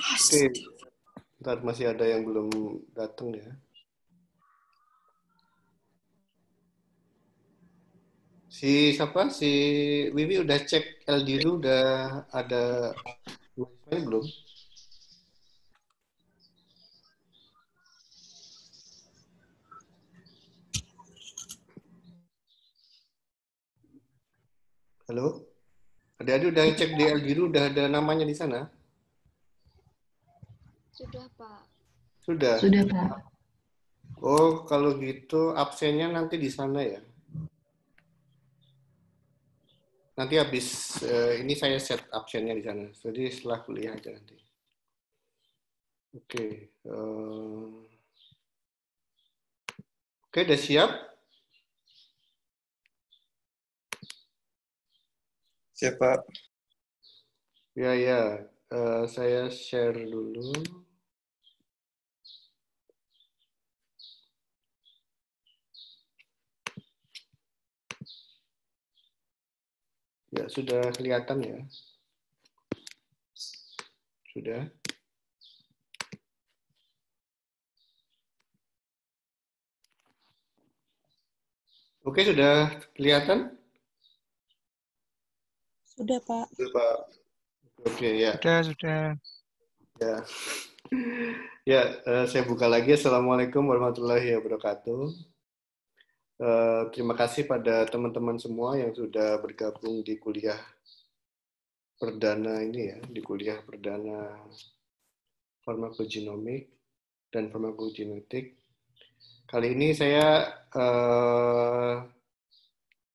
Oke, ntar masih ada yang belum datang ya. Si siapa? Si Wiwi udah cek LDRU udah ada wifi belum? Halo? Adik-adik udah cek di LDRU udah ada namanya di sana? Sudah, Pak. Sudah. Sudah, Pak. Oh, kalau gitu absennya nanti di sana ya. Nanti habis ini saya set absennya di sana. Jadi setelah kuliah aja nanti. Oke. Oke, udah siap? Siap, Pak. Ya, ya. Saya share dulu. Ya, sudah kelihatan ya. Sudah. Oke, sudah kelihatan? Sudah, Pak. Sudah, Pak. Oke, ya. Sudah. Ya, ya saya buka lagi. Assalamualaikum warahmatullahi wabarakatuh. Terima kasih pada teman-teman semua yang sudah bergabung di kuliah perdana ini ya, di kuliah perdana farmakogenomik dan farmakogenetik. Kali ini saya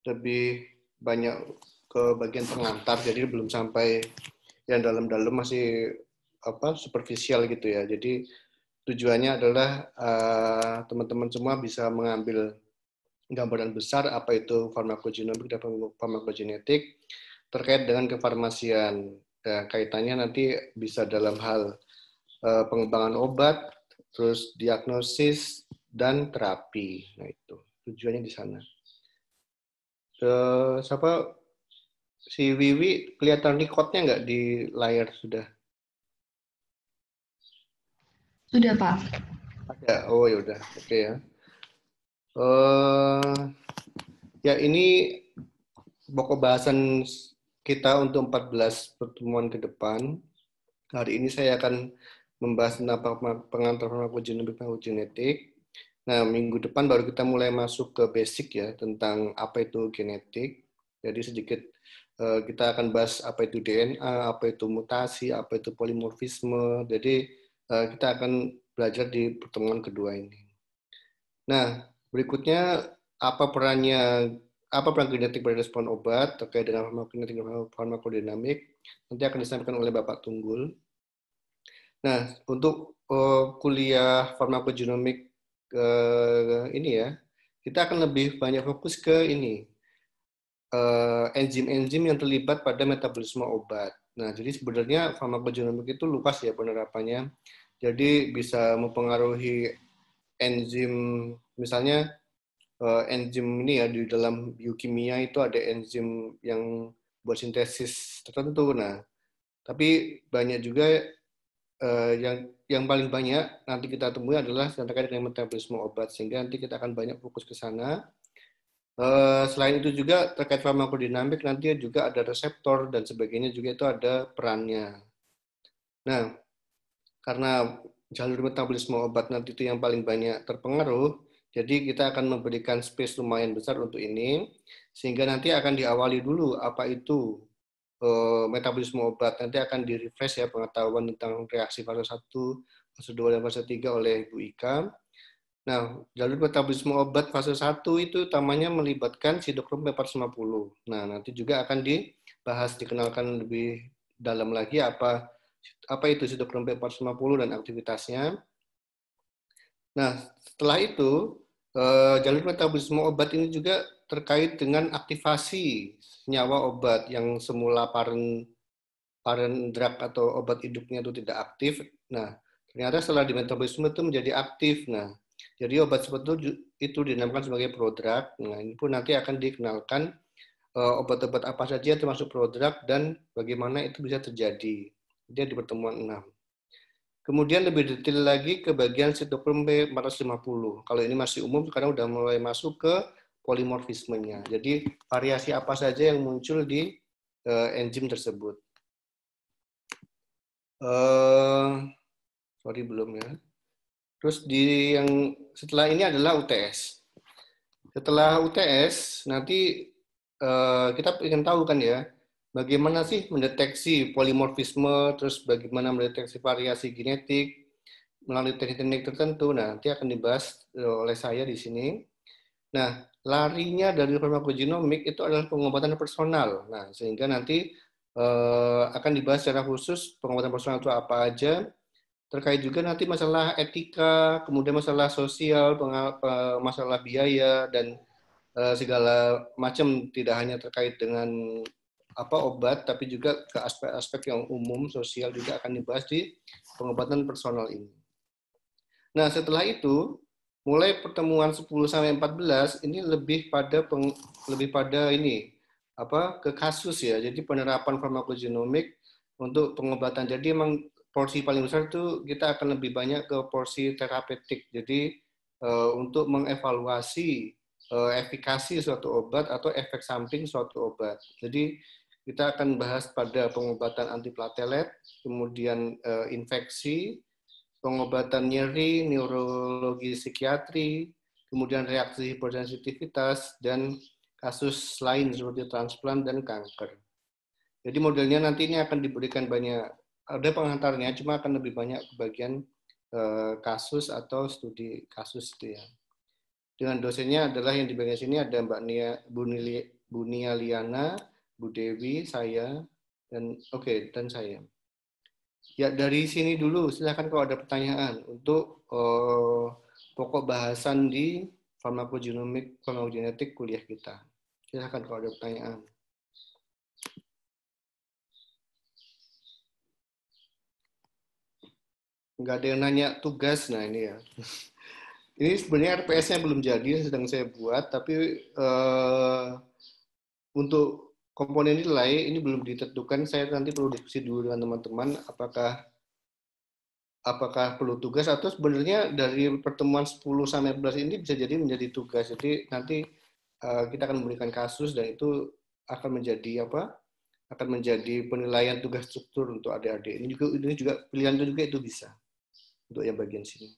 lebih banyak ke bagian pengantar, jadi belum sampai yang dalam-dalam, masih superficial gitu ya. Jadi tujuannya adalah teman-teman semua bisa mengambil gambaran besar apa itu farmakogenomik dan farmakogenetik terkait dengan kefarmasian. Kaitannya nanti bisa dalam hal pengembangan obat, terus diagnosis dan terapi. Nah itu tujuannya di sana. Siapa? Si Wiwi kelihatan recordnya nggak di layar sudah? Sudah, Pak. Ada. Oh ya udah, oke ya. Ya ini pokok bahasan kita untuk 14 pertemuan ke depan. Hari ini saya akan membahas tentang pengantar farmakogenomik dan genetik. Nah, minggu depan baru kita mulai masuk ke basic ya, tentang apa itu genetik. Jadi sedikit kita akan bahas apa itu DNA, apa itu mutasi, apa itu polimorfisme. Jadi kita akan belajar di pertemuan kedua ini. Nah, berikutnya apa peran genetik pada respon obat terkait dengan farmakogenetik dan farmakodinamik nanti akan disampaikan oleh Bapak Tunggul. Nah, untuk kuliah farmakogenomik ini ya, kita akan lebih banyak fokus ke ini, enzim-enzim yang terlibat pada metabolisme obat. Nah, jadi sebenarnya farmakogenomik itu luas ya penerapannya. Jadi bisa mempengaruhi enzim, misalnya enzim ini ya, di dalam biokimia itu ada enzim yang buat sintesis tertentu. Nah, tapi banyak juga yang paling banyak nanti kita temui adalah yang terkait dengan metabolisme obat, sehingga nanti kita akan banyak fokus ke sana. Selain itu juga terkait farmakodinamik nanti juga ada reseptor dan sebagainya, juga itu ada perannya. Nah, karena jalur metabolisme obat nanti itu yang paling banyak terpengaruh, jadi kita akan memberikan space lumayan besar untuk ini, sehingga nanti akan diawali dulu apa itu metabolisme obat. Nanti akan di-refresh ya pengetahuan tentang reaksi fase 1, fase 2, dan fase 3 oleh Bu Ika. Nah, jalur metabolisme obat fase 1 itu utamanya melibatkan sitokrom P450. Nah, nanti juga akan dibahas, dikenalkan lebih dalam lagi apa itu sitokrom P450 dan aktivitasnya. Nah, setelah itu jalur metabolisme obat ini juga terkait dengan aktivasi senyawa obat yang semula parent drug atau obat induknya itu tidak aktif. Nah, ternyata setelah di metabolisme itu menjadi aktif. Nah, jadi obat seperti itu dinamakan sebagai prodrug. Nah, ini pun nanti akan dikenalkan obat-obat apa saja termasuk prodrug dan bagaimana itu bisa terjadi. Dia di pertemuan 6. Kemudian lebih detail lagi ke bagian sitokrom P450. Kalau ini masih umum, sekarang udah mulai masuk ke polimorfismenya. Jadi variasi apa saja yang muncul di enzim tersebut. Sorry belum ya. Terus yang setelah ini adalah UTS. Setelah UTS nanti kita ingin tahu kan ya, bagaimana sih mendeteksi polimorfisme, terus bagaimana mendeteksi variasi genetik melalui teknik-teknik tertentu. Nah, nanti akan dibahas oleh saya di sini. Nah, larinya dari farmakogenomik itu adalah pengobatan personal. Nah, sehingga nanti akan dibahas secara khusus pengobatan personal itu apa aja, terkait juga nanti masalah etika, kemudian masalah sosial, masalah biaya, dan segala macam, tidak hanya terkait dengan obat, tapi juga ke aspek-aspek yang umum, sosial juga akan dibahas di pengobatan personal ini. Nah, setelah itu, mulai pertemuan 10 sampai 14 ini lebih pada ini ke kasus ya. Jadi penerapan farmakogenomik untuk pengobatan. Jadi emang porsi paling besar itu kita akan lebih banyak ke porsi terapeutik. Jadi untuk mengevaluasi efikasi suatu obat atau efek samping suatu obat. Jadi kita akan bahas pada pengobatan antiplatelet, kemudian infeksi, pengobatan nyeri, neurologi psikiatri, kemudian reaksi hipersensitivitas, dan kasus lain seperti transplant dan kanker. Jadi modelnya nanti ini akan diberikan banyak, ada pengantarnya, cuma akan lebih banyak ke bagian kasus atau studi kasus itu ya. Dengan dosennya adalah yang di bagian sini ada Mbak Bu Nia Liana, Bu Dewi, saya, dan dan saya. Ya, dari sini dulu, silakan kalau ada pertanyaan untuk pokok bahasan di farmakogenetik kuliah kita. Silakan kalau ada pertanyaan. Nggak ada yang nanya tugas, nah ini ya. Ini sebenarnya RPS-nya belum jadi, sedang saya buat, tapi untuk komponen nilai ini belum ditentukan. Saya nanti perlu diskusi dulu dengan teman-teman apakah perlu tugas atau sebenarnya dari pertemuan 10 sampai 11 ini bisa jadi menjadi tugas. Jadi nanti kita akan memberikan kasus dan itu akan menjadi akan menjadi penilaian tugas struktur untuk adik-adik. Ini juga pilihan juga itu bisa untuk yang bagian sini.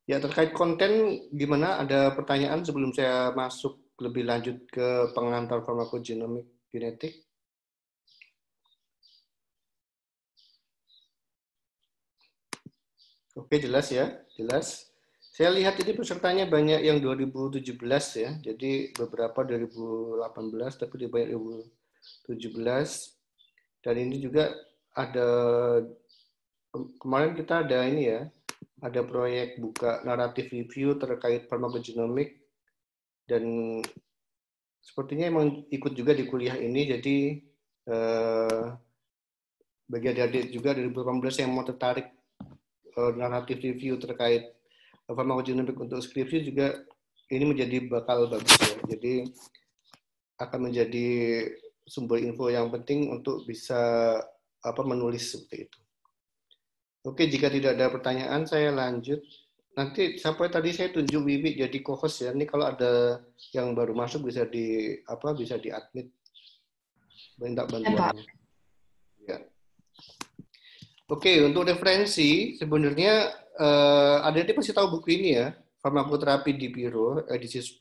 Ya, terkait konten gimana? Ada pertanyaan sebelum saya masuk lebih lanjut ke pengantar farmakogenomik genetik? Oke, jelas ya, jelas. Saya lihat ini pesertanya banyak yang 2017 ya, jadi beberapa 2018, tapi lebih banyak 2017. Dan ini juga ada, kemarin kita ada ini ya, ada proyek buka naratif review terkait farmakogenomik, dan sepertinya emang ikut juga di kuliah ini, jadi bagi adik-adik juga dari 2018 yang mau tertarik naratif review terkait farmakogenomik untuk skripsi juga ini menjadi bakal bagus ya. Jadi akan menjadi sumber info yang penting untuk bisa menulis seperti itu. Oke, jika tidak ada pertanyaan saya lanjut. Nanti sampai tadi saya tunjuk Wiwi jadi co-host ya. Ini kalau ada yang baru masuk bisa di admit. Minta bantuannya. Ya. Oke, untuk referensi sebenarnya adik-adik pasti tahu buku ini ya, Farmakoterapi di Piro edisi 10.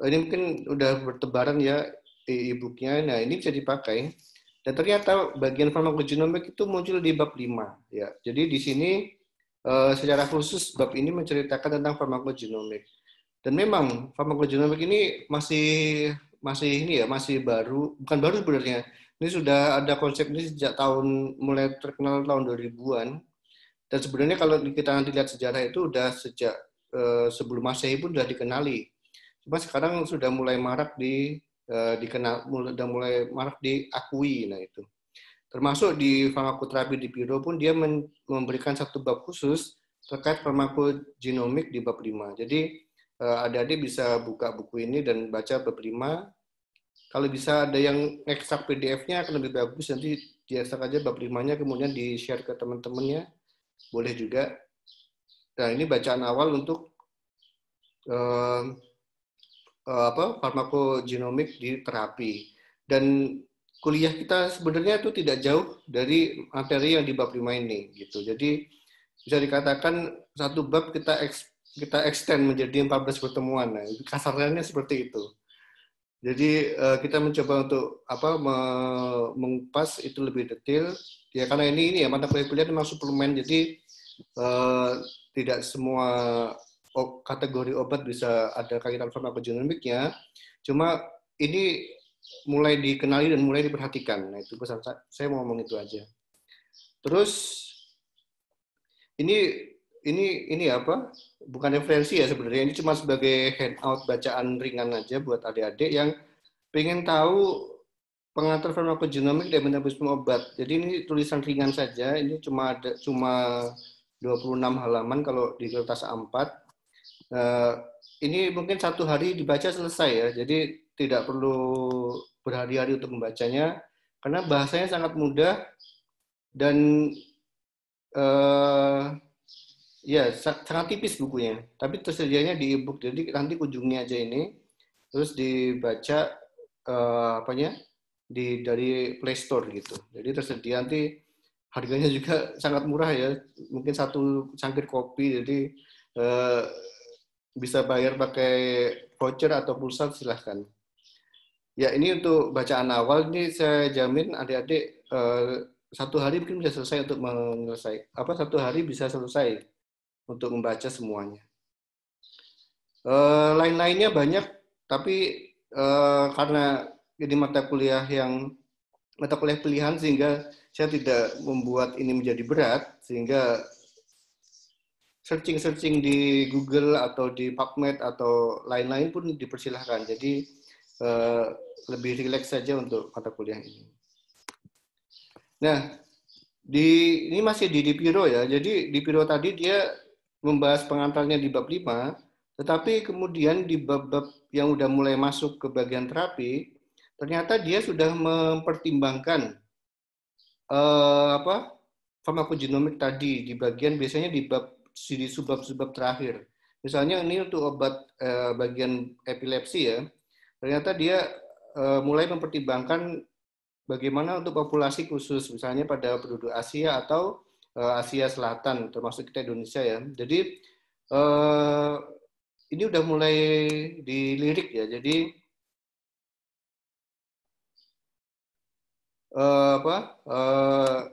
Ini mungkin udah bertebaran ya e-booknya. Nah, ini bisa dipakai. Dan ternyata bagian farmakogenomik itu muncul di bab 5 ya. Jadi di sini secara khusus bab ini menceritakan tentang farmakogenomik. Dan memang farmakogenomik ini masih baru, bukan baru sebenarnya. Ini sudah ada konsep ini sejak mulai terkenal tahun 2000-an. Dan sebenarnya kalau kita nanti lihat sejarah itu udah sejak sebelum Masehi pun sudah dikenali. Cuma sekarang sudah mulai marak sudah mulai marak diakui. Nah itu. Termasuk di farmakoterapi di Piro pun dia memberikan satu bab khusus terkait farmakogenomik di bab 5. Jadi adik-adik bisa buka buku ini dan baca bab 5 Kalau bisa ada yang ekstrak PDF-nya akan lebih bagus, nanti diekstrak aja bab 5-nya, kemudian di-share ke teman-temannya, boleh juga. Nah, ini bacaan awal untuk farmakogenomik di terapi. Dan kuliah kita sebenarnya itu tidak jauh dari materi yang di bab 5 ini gitu. Jadi bisa dikatakan satu bab kita extend menjadi 14 pertemuan. Nah, kasarnya seperti itu. Jadi kita mencoba untuk mengupas itu lebih detail. Ya karena ini ya mata kuliah memang suplemen, jadi tidak semua kategori obat bisa ada kaitan farmakogenomiknya. Cuma ini mulai dikenali dan mulai diperhatikan. Nah, itu pesan saya mau ngomong itu aja. Terus ini apa? Bukan referensi ya sebenarnya, ini cuma sebagai handout bacaan ringan aja buat adik-adik yang pengen tahu pengantar farmakogenomik dan metabolisme obat. Jadi ini tulisan ringan saja, ini cuma 26 halaman kalau di kertas A4. Ini mungkin satu hari dibaca selesai ya, jadi tidak perlu berhari-hari untuk membacanya, karena bahasanya sangat mudah dan ya sangat tipis bukunya. Tapi tersedianya di e-book, jadi nanti kunjungi aja ini, terus dibaca dari Play Store gitu. Jadi tersedia, nanti harganya juga sangat murah ya, mungkin satu cangkir kopi, jadi bisa bayar pakai voucher atau pulsa, silahkan. Ya ini untuk bacaan awal, ini saya jamin adik-adik satu hari mungkin bisa selesai untuk satu hari bisa selesai untuk membaca semuanya. Lain-lainnya banyak, tapi karena ini mata kuliah pilihan, sehingga saya tidak membuat ini menjadi berat, sehingga searching di Google atau di PubMed atau lain-lain pun dipersilahkan. Jadi lebih rileks saja untuk mata kuliah ini. Nah, ini masih di Dipiro ya. Jadi Dipiro tadi dia membahas pengantarnya di bab 5, tetapi kemudian di bab-bab yang udah mulai masuk ke bagian terapi, ternyata dia sudah mempertimbangkan farmakogenomik tadi di bagian, biasanya di subbab terakhir. Misalnya ini untuk obat bagian epilepsi ya, ternyata dia mulai mempertimbangkan bagaimana untuk populasi khusus, misalnya pada penduduk Asia atau Asia Selatan, termasuk kita Indonesia ya. Jadi ini udah mulai dilirik ya. Jadi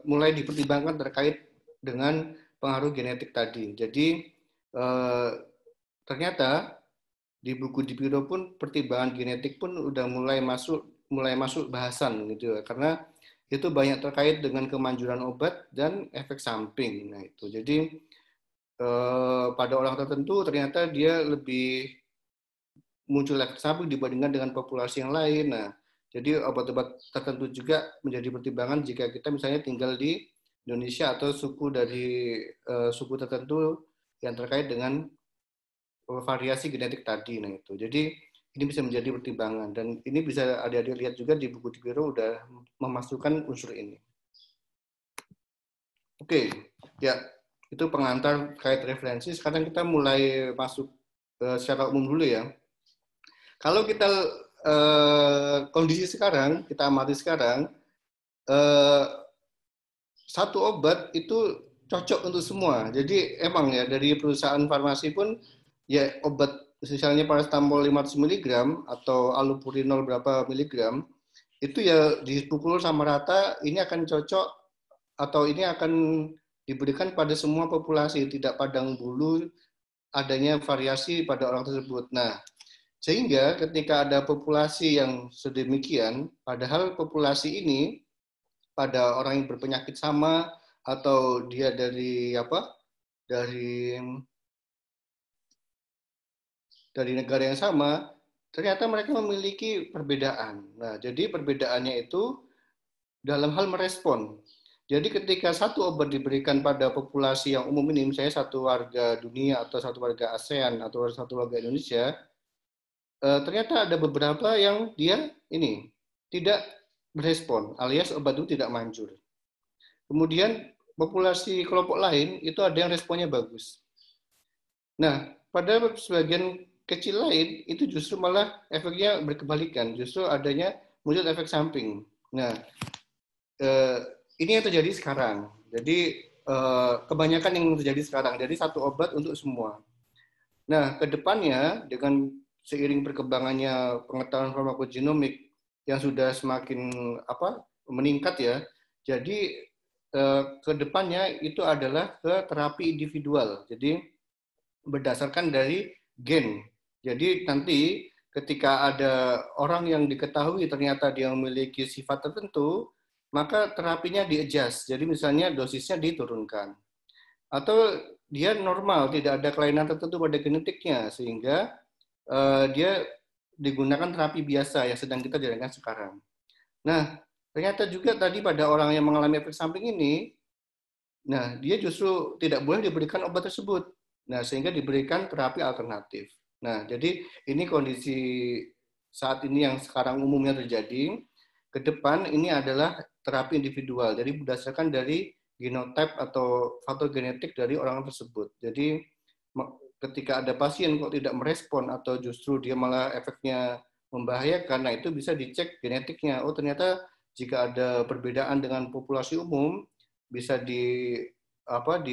mulai dipertimbangkan terkait dengan pengaruh genetik tadi. Jadi ternyata di buku Dipiro pun pertimbangan genetik pun udah mulai masuk bahasan gitu ya, karena itu banyak terkait dengan kemanjuran obat dan efek samping. Nah itu jadi pada orang tertentu ternyata dia lebih muncul efek samping dibandingkan dengan populasi yang lain. Nah jadi obat-obat tertentu juga menjadi pertimbangan jika kita misalnya tinggal di Indonesia atau suku tertentu yang terkait dengan variasi genetik tadi. Nah itu jadi ini bisa menjadi pertimbangan, dan ini bisa adik-adik lihat juga di buku Dipiro udah memasukkan unsur ini. Oke, ya itu pengantar kait referensi. Sekarang kita mulai masuk secara umum dulu ya. Kalau kita kondisi sekarang, kita amati sekarang, satu obat itu cocok untuk semua. Jadi emang ya dari perusahaan farmasi pun ya obat misalnya paracetamol 500 mg atau allopurinol berapa miligram, itu ya dipukul sama rata, ini akan cocok atau ini akan diberikan pada semua populasi, tidak pandang bulu adanya variasi pada orang tersebut. Nah, sehingga ketika ada populasi yang sedemikian, padahal populasi ini pada orang yang berpenyakit sama atau dia dari negara yang sama, ternyata mereka memiliki perbedaan. Nah, jadi perbedaannya itu dalam hal merespon. Jadi ketika satu obat diberikan pada populasi yang umum ini, misalnya satu warga dunia atau satu warga ASEAN atau satu warga Indonesia, ternyata ada beberapa yang dia ini tidak berespon, alias obat itu tidak manjur. Kemudian populasi kelompok lain itu ada yang responnya bagus. Nah, pada sebagian kecil lain itu justru malah efeknya berkebalikan, justru adanya muncul efek samping. Nah, ini yang terjadi sekarang. Jadi kebanyakan yang terjadi sekarang. Jadi satu obat untuk semua. Nah, kedepannya dengan seiring perkembangannya pengetahuan farmakogenomik yang sudah semakin meningkat ya. Jadi kedepannya itu adalah ke terapi individual. Jadi berdasarkan dari gen. Jadi nanti ketika ada orang yang diketahui ternyata dia memiliki sifat tertentu, maka terapinya di-adjust. Jadi misalnya dosisnya diturunkan. Atau dia normal, tidak ada kelainan tertentu pada genetiknya, sehingga dia digunakan terapi biasa yang sedang kita jalankan sekarang. Nah, ternyata juga tadi pada orang yang mengalami efek samping ini, nah dia justru tidak boleh diberikan obat tersebut. Nah, sehingga diberikan terapi alternatif. Nah, jadi ini kondisi saat ini yang sekarang umumnya terjadi. Ke depan ini adalah terapi individual. Jadi berdasarkan dari genotype atau faktor genetik dari orang tersebut. Jadi ketika ada pasien kok tidak merespon atau justru dia malah efeknya membahayakan, nah itu bisa dicek genetiknya. Oh ternyata jika ada perbedaan dengan populasi umum, bisa diubah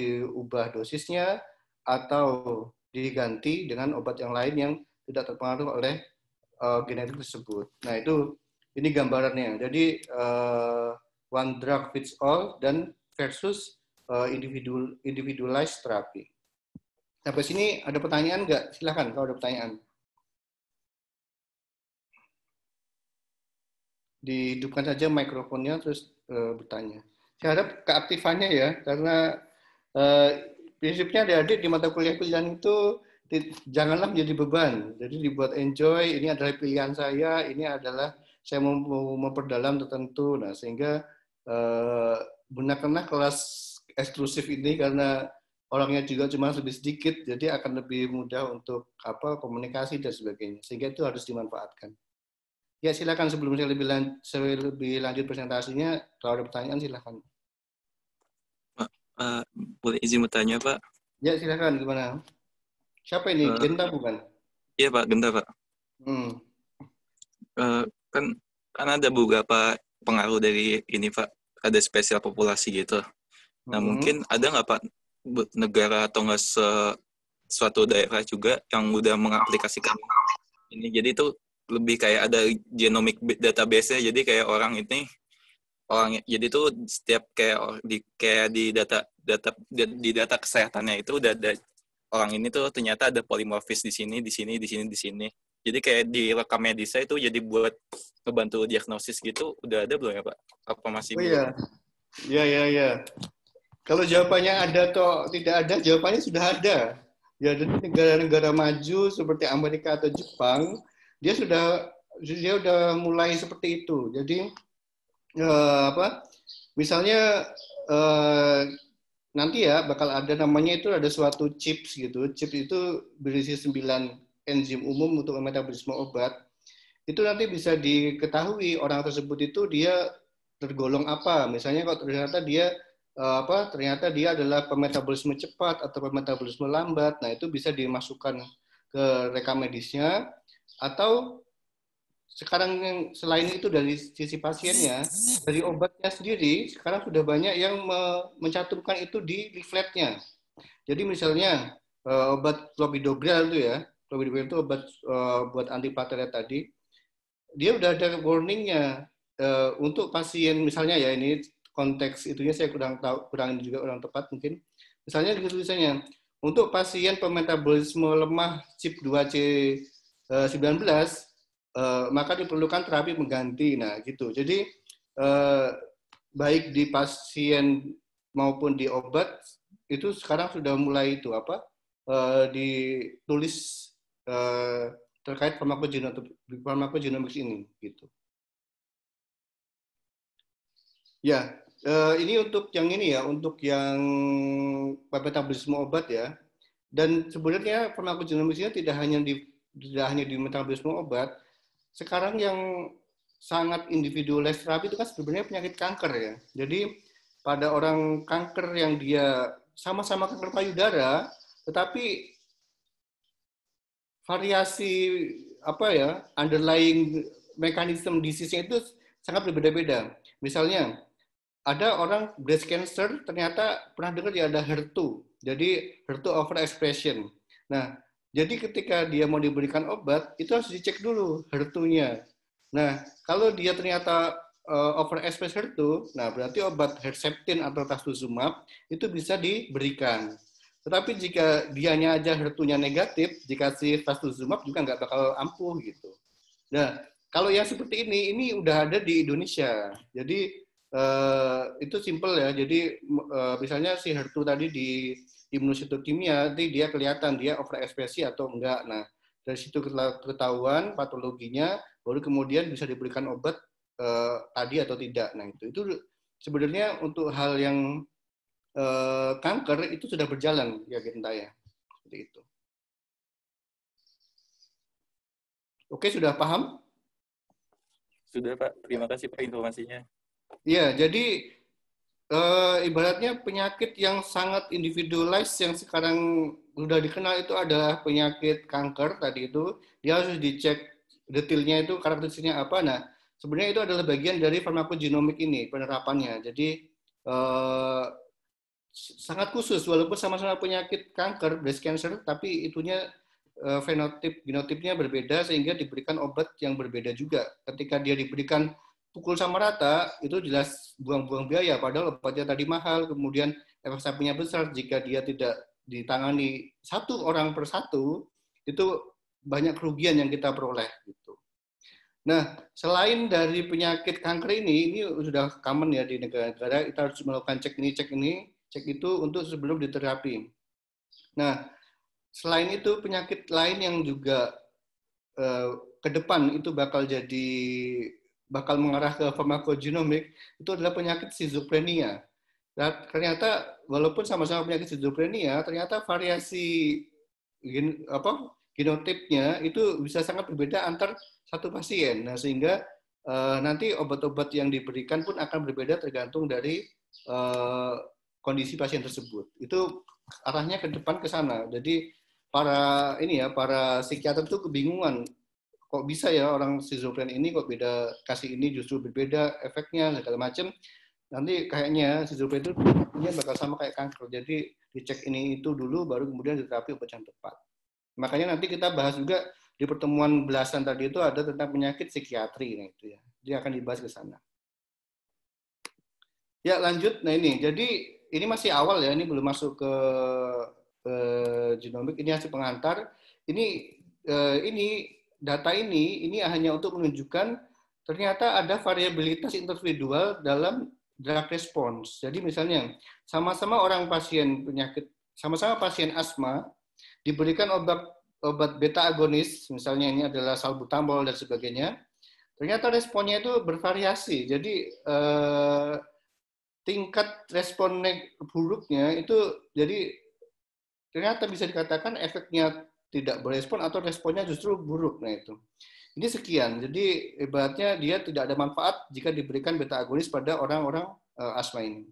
dosisnya atau diganti dengan obat yang lain yang tidak terpengaruh oleh genetik tersebut. Nah itu ini gambarannya. Jadi one drug fits all dan versus individualized therapy. Sampai sini ada pertanyaan nggak? Silakan kalau ada pertanyaan. Dihidupkan saja mikrofonnya terus bertanya. Saya harap keaktifannya ya, karena prinsipnya adik-adik di mata kuliah pilihan itu janganlah menjadi beban. Jadi dibuat enjoy, ini adalah pilihan saya, ini adalah saya mau memperdalam tertentu. Nah, sehingga gunakanlah kelas eksklusif ini karena orangnya juga cuma lebih sedikit, jadi akan lebih mudah untuk komunikasi dan sebagainya. Sehingga itu harus dimanfaatkan. Ya silakan sebelum saya lebih lanjut presentasinya, kalau ada pertanyaan silakan. Boleh izin bertanya Pak? Ya silakan, gimana? Siapa ini? Genta bukan? Iya Pak, Genta Pak. Kan ada beberapa pengaruh dari ini Pak, ada spesial populasi gitu. Nah mungkin ada nggak Pak negara atau nggak suatu daerah juga yang udah mengaplikasikan ini? Jadi itu lebih kayak ada genomic database-nya, jadi kayak orang jadi itu setiap kayak di data kesehatannya itu udah ada orang ini tuh ternyata ada polimorfis di sini. Jadi kayak di rekam medisnya itu jadi buat ngebantu diagnosis gitu, udah ada belum ya Pak? Apa masih belum? Iya. Kalau jawabannya ada atau tidak ada, jawabannya sudah ada. Ya, dari negara-negara maju seperti Amerika atau Jepang, dia udah mulai seperti itu. Jadi misalnya nanti ya bakal ada namanya itu ada suatu chips gitu. Chips itu berisi 9 enzim umum untuk metabolisme obat. Itu nanti bisa diketahui orang tersebut itu dia tergolong apa. Misalnya kalau ternyata dia adalah pemetabolisme cepat atau pemetabolisme lambat. Nah, itu bisa dimasukkan ke rekam medisnya. Atau sekarang yang selain itu dari sisi pasiennya, dari obatnya sendiri, sekarang sudah banyak yang mencantumkan itu di leafletnya. Jadi misalnya obat clopidogrel itu ya, clopidogrel itu obat buat antiplatelet tadi, dia udah ada warningnya untuk pasien misalnya ya, ini konteks itunya saya kurang tepat mungkin. Misalnya di tulisannya untuk pasien pemetabolisme lemah CYP2C19 maka diperlukan terapi pengganti. Nah, gitu. Jadi baik di pasien maupun di obat itu sekarang sudah mulai itu ditulis terkait farmakogenomics ini gitu. Ya, ini untuk yang ini ya, untuk yang metabolisme obat ya. Dan sebenarnya farmakogenomics ini tidak hanya tidak hanya di metabolisme obat, sekarang yang sangat individualis terapi itu kan sebenarnya penyakit kanker ya. Jadi pada orang kanker yang dia sama-sama kanker payudara, tetapi variasi underlying mechanism disease-nya itu sangat berbeda-beda. Misalnya ada orang breast cancer ternyata pernah dengar ya ada HER2, jadi HER2 overexpression. Nah, jadi ketika dia mau diberikan obat itu harus dicek dulu HER2-nya. Nah, kalau dia ternyata overexpress HER2, nah berarti obat Herceptin atau trastuzumab itu bisa diberikan. Tetapi jika dianya aja HER2-nya negatif, dikasih trastuzumab juga nggak bakal ampuh gitu. Nah, kalau yang seperti ini udah ada di Indonesia. Jadi itu simple ya. Jadi misalnya si HER2 tadi di imunositokimia, nanti dia kelihatan dia overekspresi atau enggak. Nah, dari situ ketahuan patologinya, baru kemudian bisa diberikan obat tadi atau tidak. Nah, itu sebenarnya untuk hal yang kanker itu sudah berjalan ya kita ya. Seperti itu. Oke, sudah paham? Sudah, Pak. Terima kasih, Pak, informasinya. Iya, jadi ibaratnya penyakit yang sangat individualized yang sekarang sudah dikenal itu adalah penyakit kanker tadi itu. Dia harus dicek detailnya itu karakteristiknya apa. Nah, sebenarnya itu adalah bagian dari farmakogenomik ini, penerapannya. Jadi sangat khusus, walaupun sama-sama penyakit kanker, breast cancer, tapi itunya genotipnya berbeda sehingga diberikan obat yang berbeda juga. Ketika dia diberikan pukul sama rata, itu jelas buang-buang biaya, padahal obatnya tadi mahal, kemudian efek sampingnya besar jika dia tidak ditangani satu orang per satu, itu banyak kerugian yang kita peroleh. Gitu. Nah, selain dari penyakit kanker ini sudah common ya di negara-negara, kita harus melakukan cek ini, cek itu untuk sebelum diterapi. Nah, selain itu penyakit lain yang juga ke depan itu bakal mengarah ke farmakogenomik itu adalah penyakit schizophrenia. Nah, ternyata walaupun sama-sama penyakit schizophrenia, ternyata variasi genotipnya itu bisa sangat berbeda antar satu pasien. Nah, sehingga nanti obat-obat yang diberikan pun akan berbeda tergantung dari kondisi pasien tersebut. Itu arahnya ke depan ke sana. Jadi para psikiater itu kebingungan. Kok bisa ya orang schizofren ini kok beda, kasih ini justru berbeda efeknya segala macam. Nanti kayaknya schizofren itu bakal sama kayak kanker. Jadi dicek ini itu dulu baru kemudian diterapi obat yang tepat. Makanya nanti kita bahas juga di pertemuan belasan tadi itu ada tentang penyakit psikiatri. Nah itu ya. Dia akan dibahas ke sana. Ya lanjut. Nah ini, jadi ini masih awal ya, ini belum masuk ke genomik, ini hasil pengantar. Ini data ini hanya untuk menunjukkan ternyata ada variabilitas individual dalam drug response. Jadi misalnya sama-sama pasien asma diberikan obat beta agonis, misalnya ini adalah salbutamol dan sebagainya. Ternyata responnya itu bervariasi. Jadi tingkat respon buruknya itu jadi ternyata bisa dikatakan efeknya tidak berespon atau responnya justru buruk. Nah itu. Ini sekian. Jadi ibaratnya dia tidak ada manfaat jika diberikan beta agonis pada orang-orang asma ini.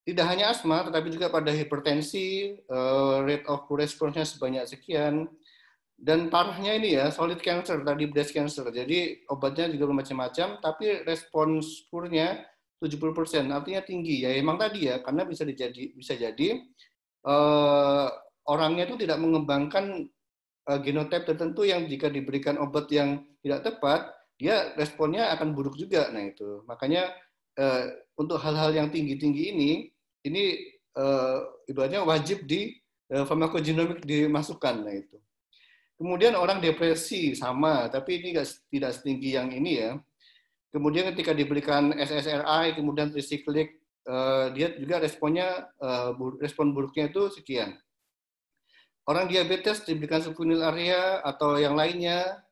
Tidak hanya asma, tetapi juga pada hipertensi, rate of poor response-nya sebanyak sekian. Dan parahnya ini ya, solid cancer, tadi breast cancer. Jadi obatnya juga bermacam-macam, tapi respons poor-nya 70%, artinya tinggi. Ya emang tadi ya, karena bisa jadi orangnya itu tidak mengembangkan genotype tertentu yang jika diberikan obat yang tidak tepat, dia responnya akan buruk juga. Nah itu, makanya untuk hal-hal yang tinggi-tinggi ini ibaratnya wajib di farmakogenomik dimasukkan. Nah itu. Kemudian orang depresi sama, tapi ini tidak setinggi yang ini ya. Kemudian ketika diberikan SSRI, kemudian tricyclic, dia juga respon buruknya itu sekian. Orang diabetes diberikan sulfonylurea atau yang lainnya,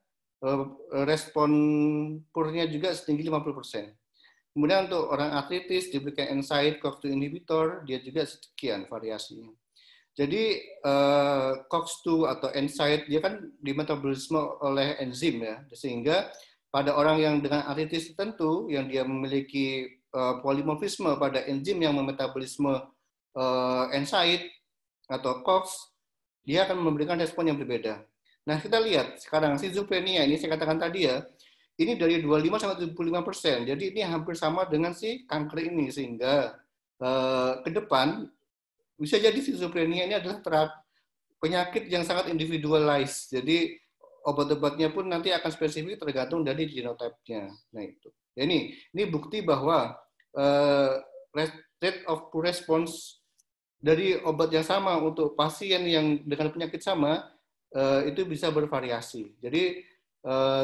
respon poornya juga setinggi 50%. Kemudian untuk orang artritis diberikan NSAID, COX-2 inhibitor, dia juga sekian variasinya. Jadi COX-2 atau NSAID dia kan dimetabolisme oleh enzim ya, sehingga pada orang yang dengan artritis tertentu yang dia memiliki polimorfisme pada enzim yang memetabolisme NSAID atau COX, dia akan memberikan respon yang berbeda. Nah, kita lihat sekarang schizophrenia ini saya katakan tadi ya, ini dari 25 sampai 75%. Jadi ini hampir sama dengan si kanker ini, sehingga ke depan bisa jadi schizophrenia ini adalah penyakit yang sangat individualized. Jadi obat-obatnya pun nanti akan spesifik tergantung dari genotype-nya. Nah itu. Ya, ini bukti bahwa rate of poor response dari obat yang sama untuk pasien yang dengan penyakit sama itu bisa bervariasi. Jadi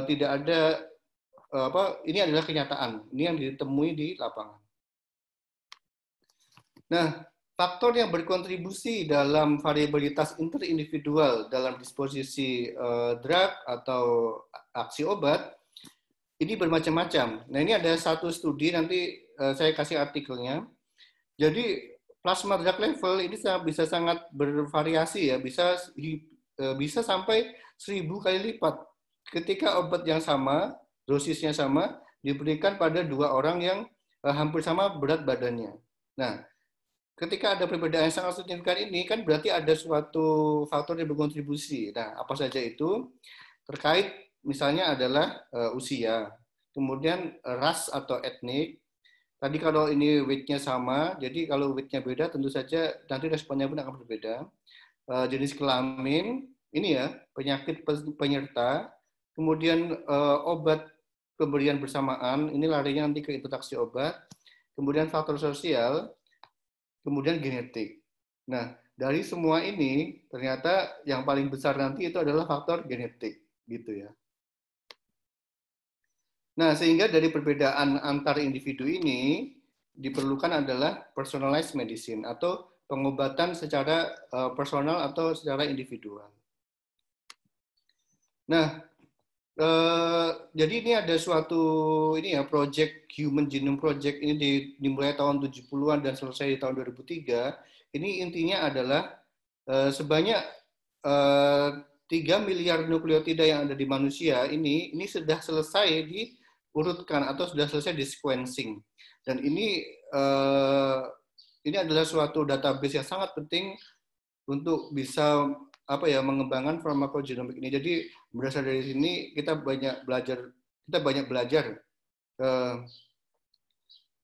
tidak ada ini adalah kenyataan. Ini yang ditemui di lapangan. Nah, faktor yang berkontribusi dalam variabilitas interindividual dalam disposisi drug atau aksi obat ini bermacam-macam. Nah, ini ada satu studi, nanti saya kasih artikelnya. Jadi plasma drug level ini bisa sangat bervariasi ya, bisa sampai 1000 kali lipat ketika obat yang sama, dosisnya sama, diberikan pada 2 orang yang hampir sama berat badannya. Nah, ketika ada perbedaan yang sangat signifikan ini, kan berarti ada suatu faktor yang berkontribusi. Nah, apa saja itu? Terkait misalnya adalah usia, kemudian ras atau etnik. Tadi kalau ini weight-nya sama, jadi kalau weight-nya beda, tentu saja nanti responnya pun akan berbeda. Jenis kelamin, ini ya, penyakit penyerta, kemudian obat pemberian bersamaan, ini larinya nanti ke interaksi obat, kemudian faktor sosial, kemudian genetik. Nah, dari semua ini ternyata yang paling besar nanti itu adalah faktor genetik, gitu ya. Nah, sehingga dari perbedaan antar individu ini diperlukan adalah personalized medicine atau pengobatan secara personal atau secara individual. Nah, jadi ini ada suatu project Human Genome Project ini dimulai tahun 70-an dan selesai di tahun 2003. Ini intinya adalah sebanyak 3 miliar nukleotida yang ada di manusia ini sudah selesai diurutkan atau sudah selesai di sequencing. Dan ini adalah suatu database yang sangat penting untuk bisa mengembangkan farmakogenomik ini. Jadi berasal dari sini kita banyak belajar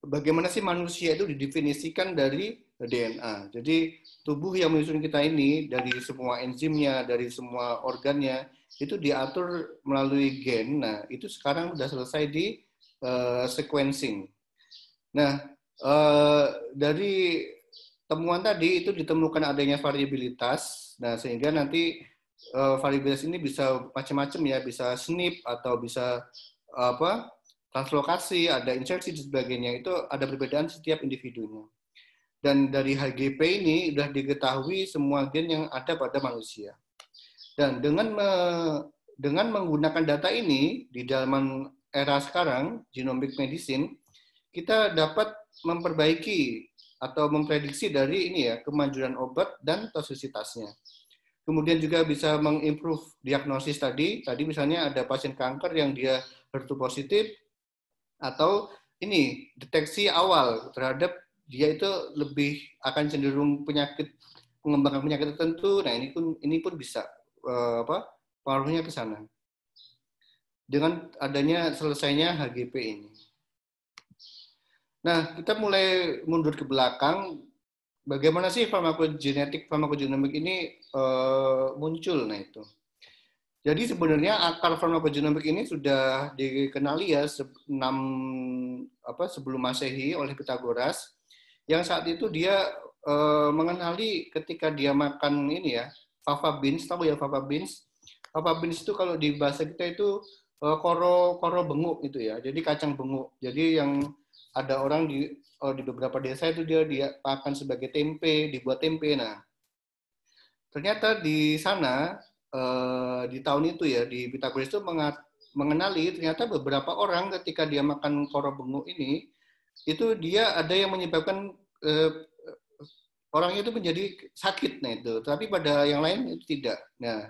bagaimana sih manusia itu didefinisikan dari DNA. Jadi tubuh yang menyusun kita ini dari semua enzimnya, dari semua organnya itu diatur melalui gen. Nah, itu sekarang sudah selesai di sequencing. Nah, dari temuan tadi itu ditemukan adanya variabilitas. Nah, sehingga nanti variabilitas ini bisa macam-macam ya, bisa SNP atau bisa translokasi, ada insersi dan sebagainya. Itu ada perbedaan setiap individunya. Dan dari HGP ini sudah diketahui semua gen yang ada pada manusia. Dan dengan menggunakan data ini di dalam era sekarang, genomic medicine, kita dapat memperbaiki atau memprediksi dari kemajuran obat dan toksisitasnya. Kemudian juga bisa mengimprove diagnosis tadi misalnya ada pasien kanker yang dia HER2 positif, atau deteksi awal terhadap dia itu lebih akan cenderung mengembangkan penyakit tertentu. Nah, ini pun bisa pengaruhnya ke sana. Dengan adanya selesainya HGP ini. Nah, kita mulai mundur ke belakang. Bagaimana sih farmakogenomik ini muncul? Nah, itu. Jadi sebenarnya akar farmakogenomik ini sudah dikenali ya sebelum Masehi oleh Pythagoras, yang saat itu dia mengenali ketika dia makan fava beans, tahu ya fava beans? Fava beans itu kalau di bahasa kita itu koro benguk itu ya. Jadi kacang benguk. Jadi yang ada orang di beberapa desa itu dia makan sebagai tempe, dibuat tempe. Nah, ternyata di sana di tahun itu ya di Pythagoras itu mengenali ternyata beberapa orang ketika dia makan koro benguk ini itu dia ada yang menyebabkan orang itu menjadi sakit, nah itu. Tapi pada yang lain itu tidak. Nah,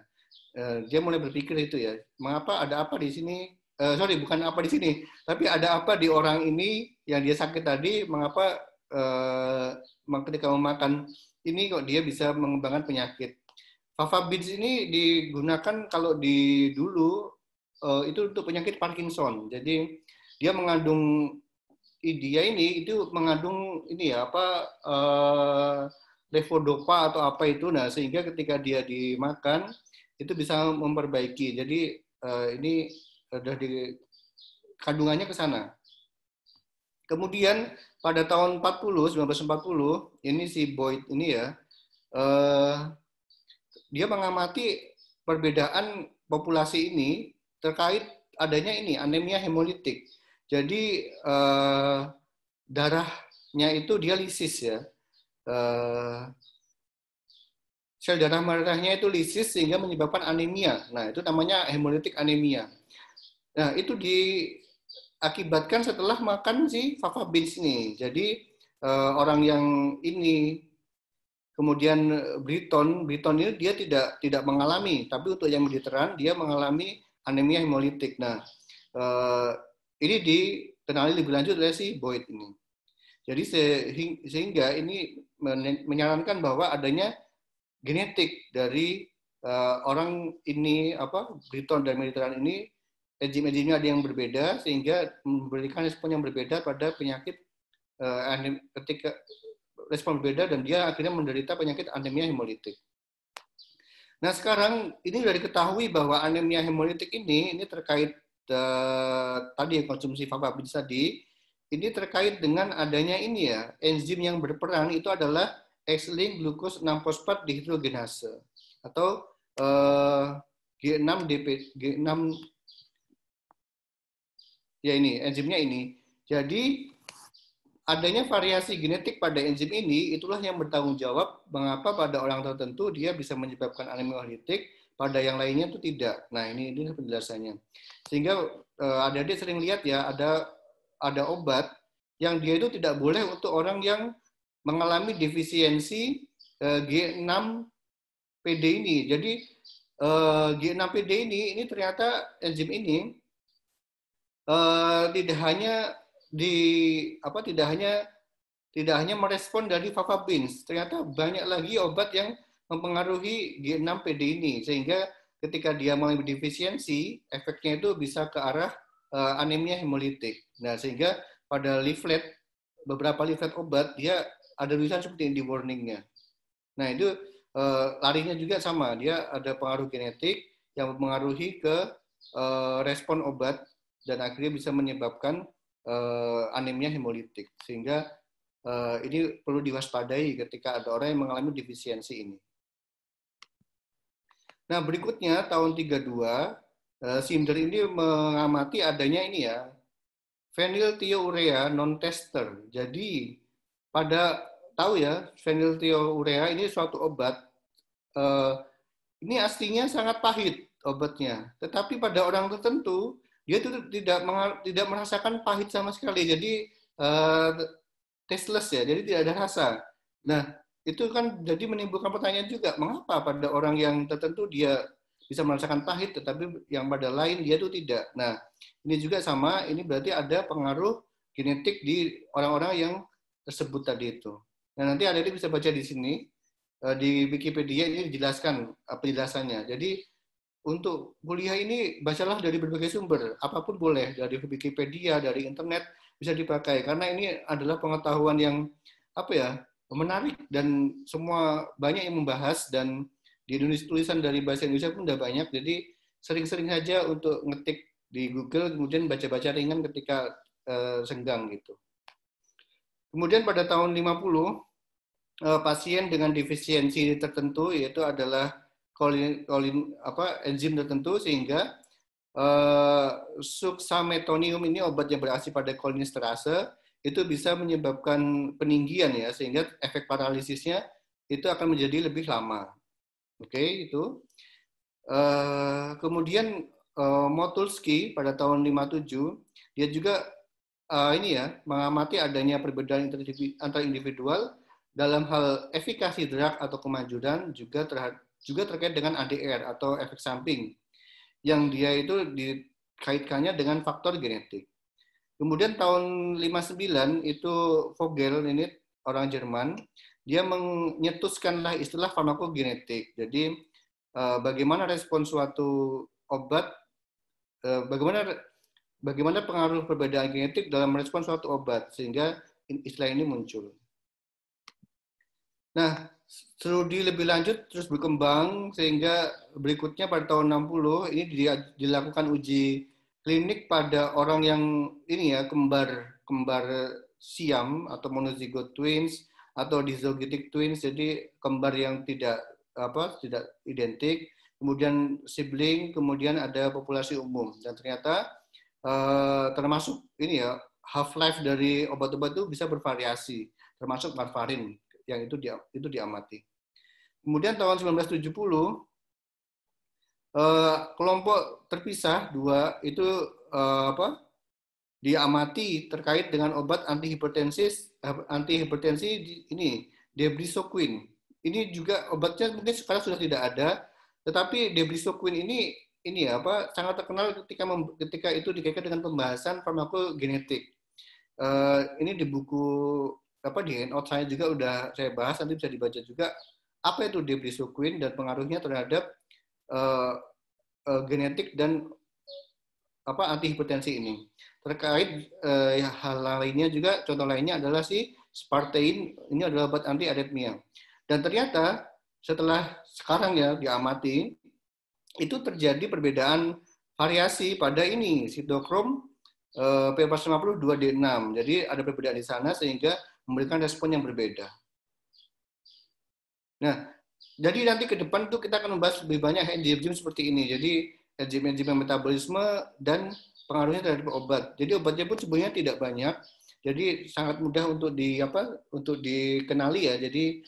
dia mulai berpikir itu ya, mengapa ada apa di sini? Sorry, bukan apa di sini, tapi ada apa di orang ini yang dia sakit tadi? Mengapa ketika memakan ini kok dia bisa mengembangkan penyakit? Fava beans ini digunakan kalau di dulu itu untuk penyakit Parkinson. Jadi dia mengandung itu mengandung ini ya levodopa atau apa itu. Nah, sehingga ketika dia dimakan itu bisa memperbaiki. Jadi ini sudah di kandungannya ke sana. Kemudian pada tahun 1940 ini si Boyd ini ya dia mengamati perbedaan populasi ini terkait adanya ini anemia hemolitik. Jadi darahnya itu dialisis ya. Sel darah merahnya itu lisis sehingga menyebabkan anemia. Nah, itu namanya hemolitik anemia. Nah, itu diakibatkan setelah makan si fava beans ini. Jadi orang yang ini kemudian Briton ini dia tidak mengalami, tapi untuk yang Mediteran dia mengalami anemia hemolitik. Nah, ini dikenali lebih lanjut oleh si Boyd ini. Jadi sehingga ini menyarankan bahwa adanya genetik dari orang ini Briton dan Mediteran ini enzim-enzimnya ada yang berbeda sehingga memberikan respon yang berbeda pada penyakit ketika respon berbeda dan dia akhirnya menderita penyakit anemia hemolitik. Nah, sekarang ini sudah diketahui bahwa anemia hemolitik ini terkait tadi konsumsi fava beans tadi ini terkait dengan adanya ini ya enzim yang berperan itu adalah X-linked glucose 6-fosfat dehidrogenase atau G6 ya ini enzimnya ini. Jadi adanya variasi genetik pada enzim ini itulah yang bertanggung jawab mengapa pada orang tertentu dia bisa menyebabkan anemia hemolitik, pada yang lainnya itu tidak. Nah, ini penjelasannya. Sehingga adik-adik sering lihat ya ada obat yang dia itu tidak boleh untuk orang yang mengalami defisiensi G6PD ini. Jadi G6PD ini ternyata enzim ini tidak hanya merespon dari fava beans, ternyata banyak lagi obat yang mempengaruhi G6PD ini sehingga ketika dia mengalami defisiensi, efeknya itu bisa ke arah anemia hemolitik. Nah, sehingga pada beberapa leaflet obat dia ada tulisan seperti ini di warningnya. Nah, itu larinya juga sama, dia ada pengaruh genetik yang mempengaruhi ke respon obat dan akhirnya bisa menyebabkan anemia hemolitik. Sehingga ini perlu diwaspadai ketika ada orang yang mengalami defisiensi ini. Nah, berikutnya tahun 32 Sinder ini mengamati adanya ini ya phenyltiourea non-tester. Jadi tahu ya phenyltiourea ini suatu obat ini aslinya sangat pahit obatnya, tetapi pada orang tertentu dia itu tidak merasakan pahit sama sekali, jadi tasteless ya, jadi tidak ada rasa. Nah, itu kan jadi menimbulkan pertanyaan juga, mengapa pada orang yang tertentu dia bisa merasakan pahit, tetapi yang pada lain dia itu tidak. Nah, ini juga sama, ini berarti ada pengaruh genetik di orang-orang yang tersebut tadi itu. Nah, nanti adik-adik bisa baca di sini, di Wikipedia ini dijelaskan penjelasannya. Jadi, untuk kuliah ini bacalah dari berbagai sumber, apapun boleh, dari Wikipedia, dari internet, bisa dipakai. Karena ini adalah pengetahuan yang menarik dan semua banyak yang membahas, dan di Indonesia tulisan dari bahasa Indonesia pun udah banyak, jadi sering-sering saja untuk ngetik di Google, kemudian baca-baca ringan ketika senggang gitu. Kemudian pada tahun 50, pasien dengan defisiensi tertentu, yaitu adalah enzim tertentu, sehingga suksametonium ini obat yang berasal pada kolinesterase, itu bisa menyebabkan peninggian ya, sehingga efek paralisisnya itu akan menjadi lebih lama. Oke, itu. Kemudian Motulsky pada tahun 57 dia juga mengamati adanya perbedaan antar individual dalam hal efikasi drug atau kemanjuran juga terkait dengan ADR atau efek samping yang dia itu dikaitkannya dengan faktor genetik. Kemudian tahun 59 itu Vogel, ini orang Jerman, dia menyetuskanlah istilah farmakogenetik. Jadi bagaimana respon suatu obat, bagaimana pengaruh perbedaan genetik dalam merespon suatu obat, sehingga istilah ini muncul. Nah, studi lebih lanjut terus berkembang sehingga berikutnya pada tahun 60 ini dilakukan uji klinik pada orang yang ini ya kembar siam atau monozygote twins atau dizogitic twins, jadi kembar yang tidak identik, kemudian sibling, kemudian ada populasi umum, dan ternyata termasuk ini ya half life dari obat-obat itu bisa bervariasi, termasuk warfarin yang itu diamati. Kemudian tahun 1970 kelompok terpisah dua itu diamati terkait dengan obat antihipertensi ini debrisoquin. Ini juga obatnya mungkin sekarang sudah tidak ada, tetapi debrisoquin ini sangat terkenal ketika itu dikaitkan dengan pembahasan farmakogenetik. Ini di buku di handout saya juga udah saya bahas, nanti bisa dibaca juga apa itu debrisoquin dan pengaruhnya terhadap genetik dan antihipertensi ini. Terkait hal lainnya juga, contoh lainnya adalah si spartein, ini adalah obat anti aritmia. Dan ternyata setelah sekarang ya diamati, itu terjadi perbedaan variasi pada ini sitokrom P450-2D6. Jadi ada perbedaan di sana sehingga memberikan respon yang berbeda. Nah, jadi nanti ke depan tuh kita akan membahas lebih banyak enzim seperti ini. Jadi enzim metabolisme dan pengaruhnya terhadap obat. Jadi obatnya pun sebenarnya tidak banyak. Jadi sangat mudah untuk dikenali ya. Jadi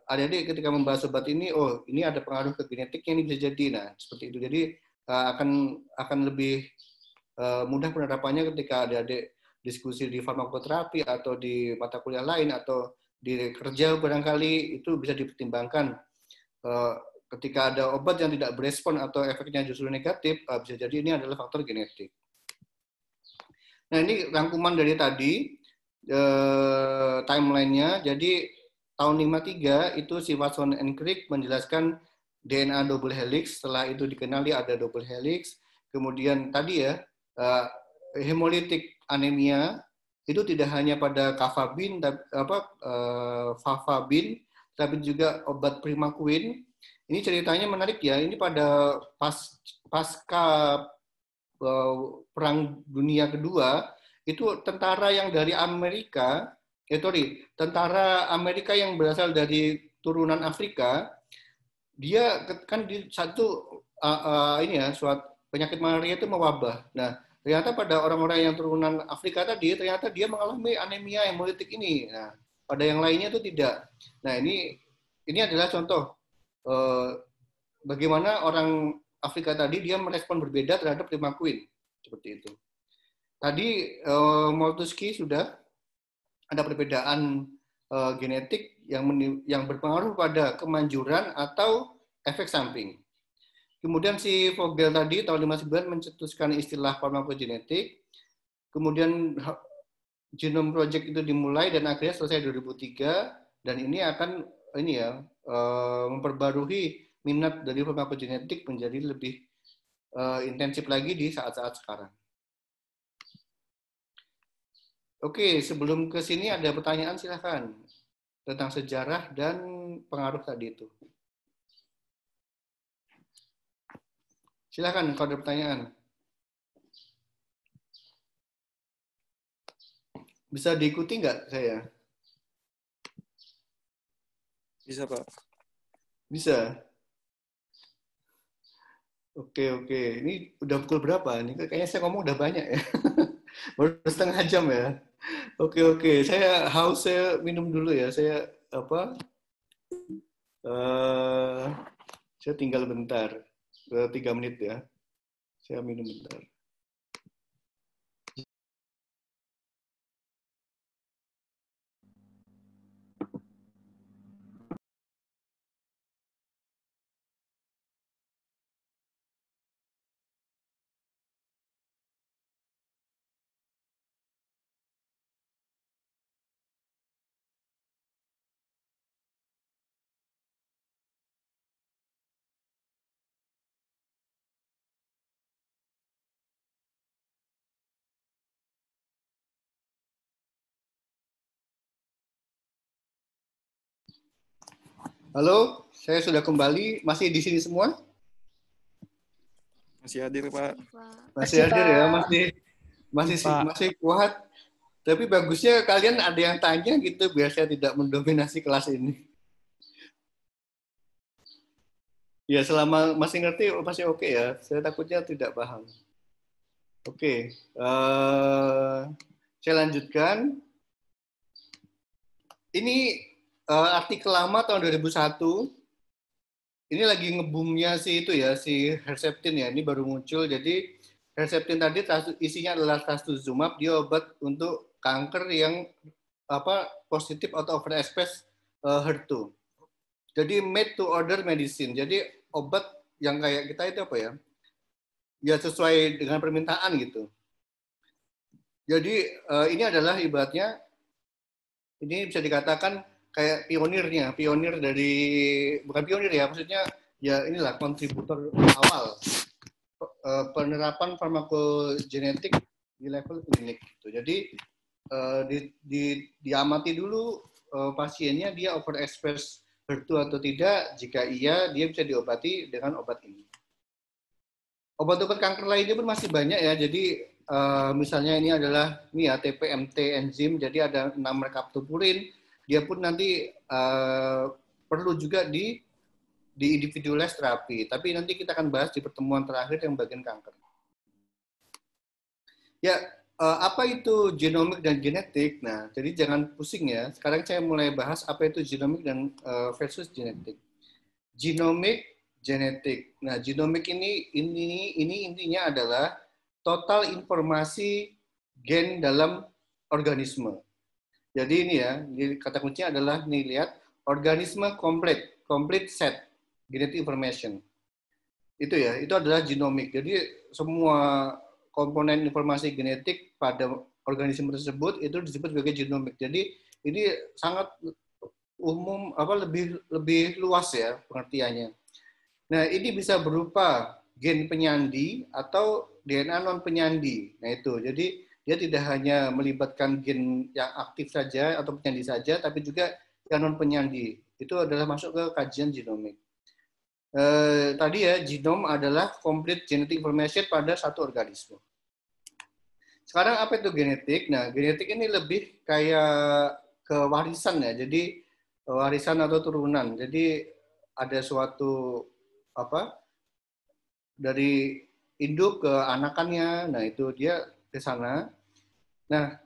adik-adik ketika membahas obat ini, oh ini ada pengaruh ke genetiknya, ini bisa jadi. Nah, seperti itu. Jadi akan lebih mudah penerapannya ketika adik-adik diskusi di farmakoterapi atau di mata kuliah lain atau di kerja barangkali, itu bisa dipertimbangkan. Ketika ada obat yang tidak berespon atau efeknya justru negatif, bisa jadi ini adalah faktor genetik. Nah, ini rangkuman dari tadi timelinenya. Jadi tahun 53 itu si Watson and Crick menjelaskan DNA double helix. Setelah itu dikenali ada double helix. Kemudian tadi ya hemolytic anemia itu tidak hanya pada cafabin, fafabin, tapi juga obat primaquine. Ini ceritanya menarik ya. Ini pada pasca Perang Dunia Kedua, itu tentara yang dari Amerika, tentara Amerika yang berasal dari turunan Afrika, dia kan di satu suatu penyakit malaria itu mewabah. Nah, ternyata pada orang-orang yang turunan Afrika tadi, ternyata dia mengalami anemia hemolitik ini. Nah, pada yang lainnya itu tidak. Nah, ini adalah contoh bagaimana orang Afrika tadi dia merespon berbeda terhadap primaquine. Seperti itu. Tadi Moltusky sudah ada perbedaan genetik yang berpengaruh pada kemanjuran atau efek samping. Kemudian si Vogel tadi tahun 59 mencetuskan istilah farmakogenetik. Kemudian Genome Project itu dimulai dan akhirnya selesai 2003, dan ini akan memperbarui minat dari farmakogenetik menjadi lebih intensif lagi di saat-saat sekarang. Oke, sebelum ke sini ada pertanyaan silakan tentang sejarah dan pengaruh tadi itu. Silakan kalau ada pertanyaan. Bisa diikuti nggak saya? Bisa, Pak. Bisa. Oke. Ini udah pukul berapa? Ini kayaknya saya ngomong udah banyak ya. Baru setengah jam ya. Oke. Saya haus, saya minum dulu ya. Saya saya tinggal bentar. 3 menit ya. Saya minum bentar. Halo, saya sudah kembali. Masih di sini semua? Masih hadir, Pak. Masih hadir ya, masih Pak. kuat. Tapi bagusnya kalian ada yang tanya gitu, biar saya tidak mendominasi kelas ini. Ya, selama masih ngerti, masih oke ya. Saya takutnya tidak paham. Oke, saya lanjutkan. Ini artikel lama tahun 2001. Ini lagi ngebumnya si Herceptin ya. Ini baru muncul. Jadi Herceptin tadi isinya adalah trastuzumab. Dia obat untuk kanker yang positif atau overexpress HER2. Jadi made to order medicine. Jadi obat yang kayak kita itu apa ya? Ya sesuai dengan permintaan gitu. Jadi ini adalah ibaratnya, ini bisa dikatakan kayak pionir dari, bukan pionir ya, maksudnya ya inilah kontributor awal penerapan farmakogenetik di level klinik gitu. Jadi diamati dulu pasiennya dia overexpress HER2 atau tidak. Jika iya, dia bisa diobati dengan obat ini. Obat-obat kanker lainnya pun masih banyak ya. Jadi misalnya ini adalah TPMT enzim. Jadi ada 6 mercaptopurine. Dia pun nanti perlu juga di individualized terapi. Tapi nanti kita akan bahas di pertemuan terakhir yang bagian kanker. Ya, apa itu genomik dan genetik? Nah, jadi jangan pusing ya. Sekarang saya mulai bahas apa itu genomik dan versus genetik. Genomik, genetik. Nah, genomik ini intinya adalah total informasi gen dalam organisme. Jadi ini ya, kata kuncinya adalah nih lihat, organisme complete set genetic information. Itu ya, itu adalah genomik. Jadi semua komponen informasi genetik pada organisme tersebut itu disebut sebagai genomik. Jadi ini sangat umum, lebih luas ya pengertiannya. Nah, ini bisa berupa gen penyandi atau DNA non penyandi. Nah, itu. Jadi dia tidak hanya melibatkan gen yang aktif saja atau penyandi saja, tapi juga yang non penyandi. Itu adalah masuk ke kajian genomik. Tadi ya, genom adalah complete genetic information pada satu organisme. Sekarang apa itu genetik? Nah, genetik ini lebih kayak ke warisan ya. Jadi warisan atau turunan. Jadi ada suatu dari induk ke anakannya. Nah, itu dia ke sana. Nah,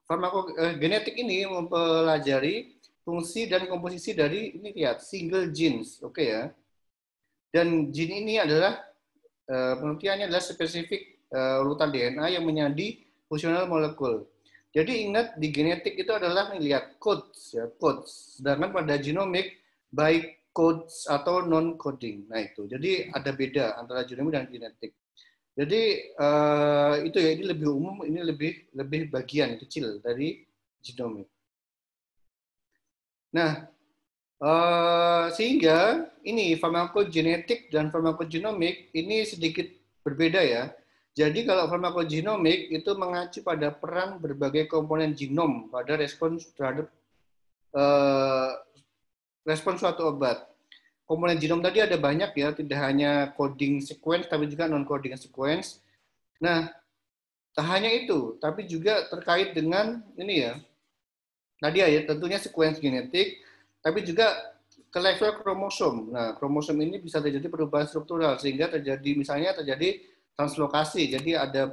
farmakogenetik ini mempelajari fungsi dan komposisi dari ini lihat single genes. Oke ya. Dan gene ini adalah pengertiannya adalah spesifik urutan DNA yang menyandi fungsional molekul. Jadi ingat di genetik itu adalah lihat codes ya, codes. Sedangkan pada genomik baik codes atau non coding. Nah itu. Jadi ada beda antara genomik dan genetik. Jadi itu ya, ini lebih umum, ini lebih bagian kecil dari genomik. Nah, sehingga ini farmakogenetik dan farmakogenomik ini sedikit berbeda ya. Jadi kalau farmakogenomik itu mengacu pada peran berbagai komponen genom pada respons terhadap respons suatu obat. Komponen genom tadi ada banyak ya, tidak hanya coding sequence tapi juga non coding sequence. Nah, tak hanya itu, tapi juga terkait dengan ini ya. Tadi ya tentunya sequence genetik, tapi juga ke level kromosom. Nah, kromosom ini bisa terjadi perubahan struktural sehingga terjadi translokasi. Jadi ada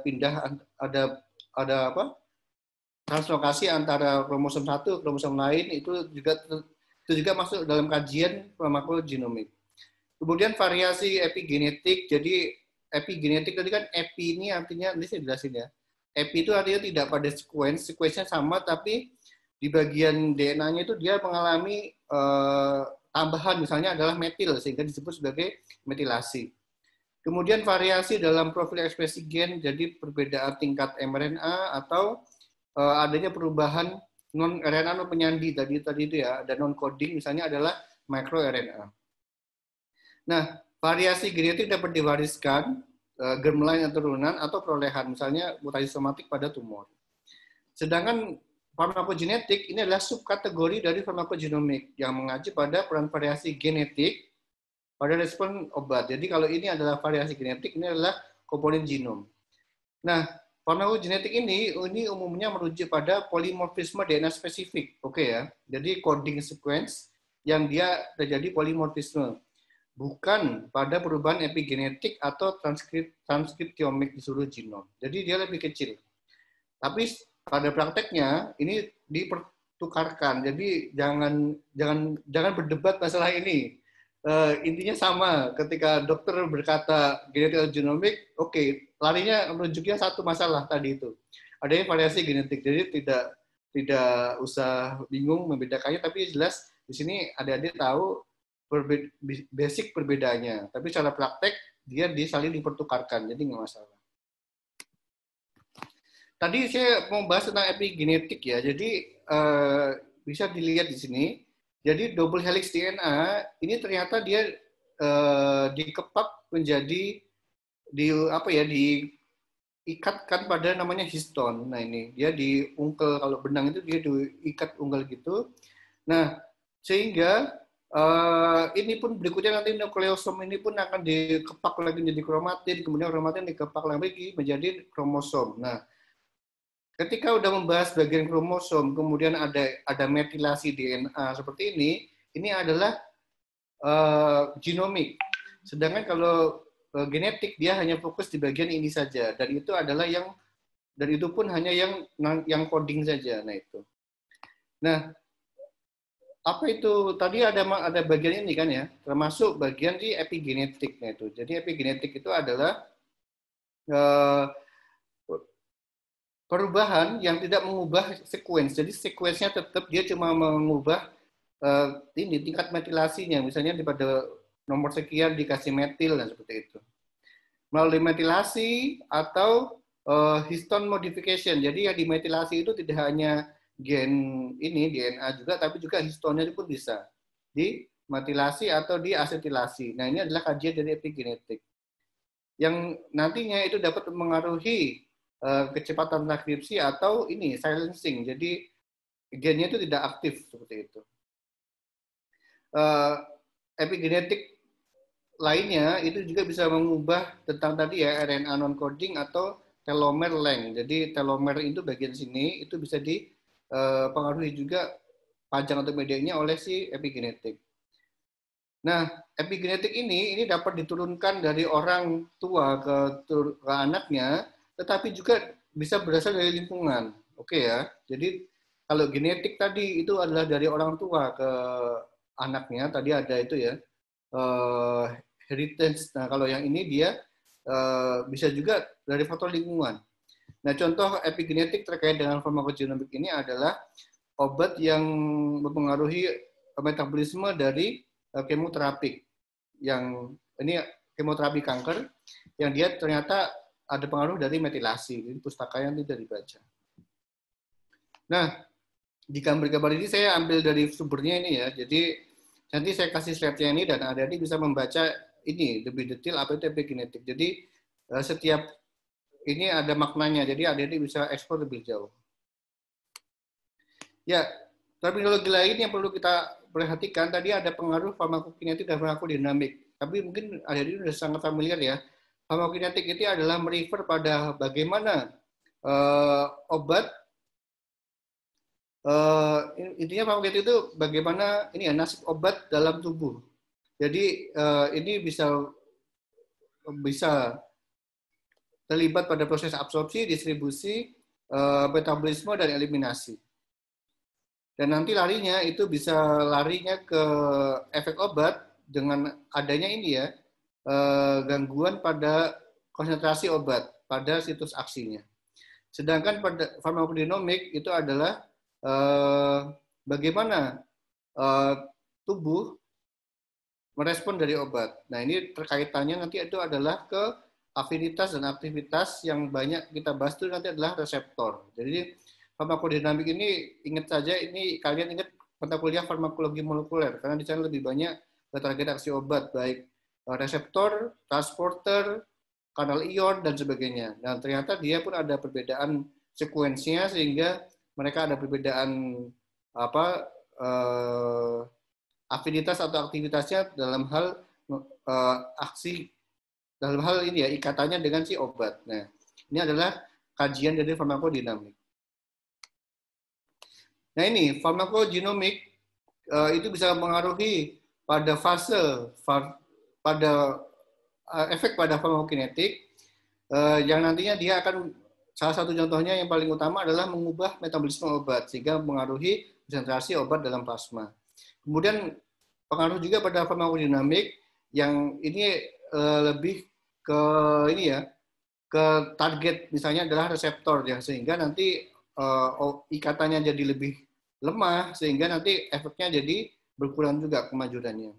translokasi antara kromosom satu ke kromosom lain, itu juga masuk dalam kajian farmakogenomik. Kemudian variasi epigenetik. Jadi epigenetik tadi kan epi ini artinya, ini saya jelasin ya. Epi itu artinya tidak pada sequence-nya sama, tapi di bagian DNA-nya itu dia mengalami tambahan, misalnya adalah metil, sehingga disebut sebagai metilasi. Kemudian variasi dalam profil ekspresi gen, jadi perbedaan tingkat mRNA atau adanya perubahan non-RNA non penyandi tadi itu ya, ada non-coding misalnya adalah microRNA. Nah, variasi genetik dapat diwariskan germline atau turunan atau perolehan, misalnya mutasi somatik pada tumor. Sedangkan farmakogenetik ini adalah subkategori dari farmakogenomik yang mengacu pada peran variasi genetik pada respon obat. Jadi kalau ini adalah variasi genetik, ini adalah komponen genom. Nah, farmakogenetik ini umumnya merujuk pada polimorfisme DNA spesifik. Oke ya. Jadi coding sequence yang dia terjadi polimorfisme. Bukan pada perubahan epigenetik atau transkriptiomek di seluruh genom. Jadi dia lebih kecil. Tapi pada prakteknya ini dipertukarkan. Jadi jangan berdebat masalah ini. Intinya sama. Ketika dokter berkata genetik atau genomik, oke, larinya menunjuknya satu masalah tadi itu. Adanya variasi genetik. Jadi tidak usah bingung membedakannya, tapi jelas di sini adik-adik tahu basic perbedaannya. Tapi secara praktek dia saling dipertukarkan, jadi nggak masalah. Tadi saya mau bahas tentang epigenetik ya. Jadi bisa dilihat di sini. Jadi double helix DNA ini ternyata dia dikepak menjadi diikatkan pada namanya histon. Nah ini dia diungkel, kalau benang itu dia diikat ungkel gitu. Nah sehingga ini pun berikutnya nanti nukleosom ini pun akan dikepak lagi menjadi kromatin, kemudian kromatin dikepak lagi menjadi kromosom. Nah ketika udah membahas bagian kromosom, kemudian ada metilasi DNA seperti ini adalah genomik. Sedangkan kalau genetik dia hanya fokus di bagian ini saja, dan itu pun hanya yang coding saja. Nah itu. Nah apa itu tadi ada bagian ini kan ya, termasuk bagian di epigenetik. Nah itu. Jadi epigenetik itu adalah perubahan yang tidak mengubah sequence. Jadi sequence-nya tetap, dia cuma mengubah tingkat metilasinya. Misalnya pada nomor sekian dikasih metil dan seperti itu. Melalui metilasi atau histone modification. Jadi yang dimetilasi itu tidak hanya gen ini DNA juga, tapi juga histonnya pun bisa dimetilasi atau diasetilasi. Nah ini adalah kajian dari epigenetik. Yang nantinya itu dapat mengaruhi kecepatan transkripsi atau ini silencing, jadi gennya itu tidak aktif seperti itu. Epigenetik lainnya itu juga bisa mengubah tentang tadi ya RNA non coding atau telomer length. Jadi telomer itu bagian sini itu bisa dipengaruhi juga panjang atau pendeknya oleh si epigenetik. Nah, epigenetik ini dapat diturunkan dari orang tua ke anaknya, tetapi juga bisa berasal dari lingkungan. Oke ya. Jadi kalau genetik tadi itu adalah dari orang tua ke anaknya, tadi ada itu ya, heritage. Nah kalau yang ini dia bisa juga dari faktor lingkungan. Nah contoh epigenetik terkait dengan farmakogenomik ini adalah obat yang mempengaruhi metabolisme dari kemoterapi. Yang ini kemoterapi kanker, yang dia ternyata ada pengaruh dari metilasi. Ini pustaka yang tidak dibaca. Nah, di gambar-gambar ini saya ambil dari sumbernya ini ya. Jadi nanti saya kasih slide-nya ini dan adik-adik bisa membaca ini lebih detail apa itu epigenetik. Jadi setiap ini ada maknanya. Jadi adik-adik bisa eksplor lebih jauh. Ya, terminologi lain yang perlu kita perhatikan tadi ada pengaruh farmakokinetik dan farmakodinamik. Tapi mungkin adik-adik sudah sangat familiar ya. Farmakokinetik itu adalah merefer pada bagaimana obat, intinya farmakokinetik itu bagaimana ini ya nasib obat dalam tubuh. Jadi ini bisa terlibat pada proses absorpsi, distribusi, metabolisme dan eliminasi. Dan nanti larinya ke efek obat dengan adanya ini ya. Gangguan pada konsentrasi obat pada situs aksinya. Sedangkan pada farmakodinamik itu adalah bagaimana tubuh merespon dari obat. Nah ini terkaitannya nanti itu adalah ke afinitas dan aktivitas yang banyak kita bahas itu nanti adalah reseptor. Jadi farmakodinamik ini ingat saja, ini kalian ingat mata kuliah farmakologi molekuler karena di sana lebih banyak target aksi obat baik reseptor, transporter, kanal ion dan sebagainya. Dan ternyata dia pun ada perbedaan sekuensinya sehingga mereka ada perbedaan afinitas atau aktivitasnya dalam hal dalam hal ini ya, ikatannya dengan si obat. Nah, ini adalah kajian dari farmakodinamik. Nah, ini farmakogenomik itu bisa mengaruhi pada efek pada farmakokinetik yang nantinya dia akan, salah satu contohnya yang paling utama adalah mengubah metabolisme obat sehingga mengaruhi konsentrasi obat dalam plasma. Kemudian pengaruh juga pada farmakodinamik yang ini lebih ke ini ya, ke target misalnya adalah reseptor ya, sehingga nanti ikatannya jadi lebih lemah sehingga nanti efeknya jadi berkurang juga kemajurannya.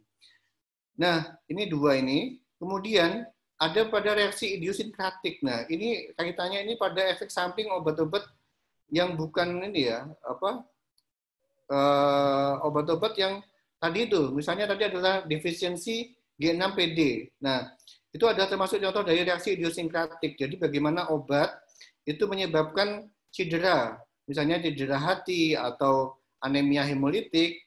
Nah, ini dua ini. Kemudian ada pada reaksi idiosinkratik. Nah, ini kaitannya ini pada efek samping obat-obat yang bukan ini ya, obat-obat yang tadi itu, misalnya tadi adalah defisiensi G6PD. Nah, itu adalah termasuk contoh dari reaksi idiosinkratik. Jadi bagaimana obat itu menyebabkan cedera, misalnya cedera hati atau anemia hemolitik,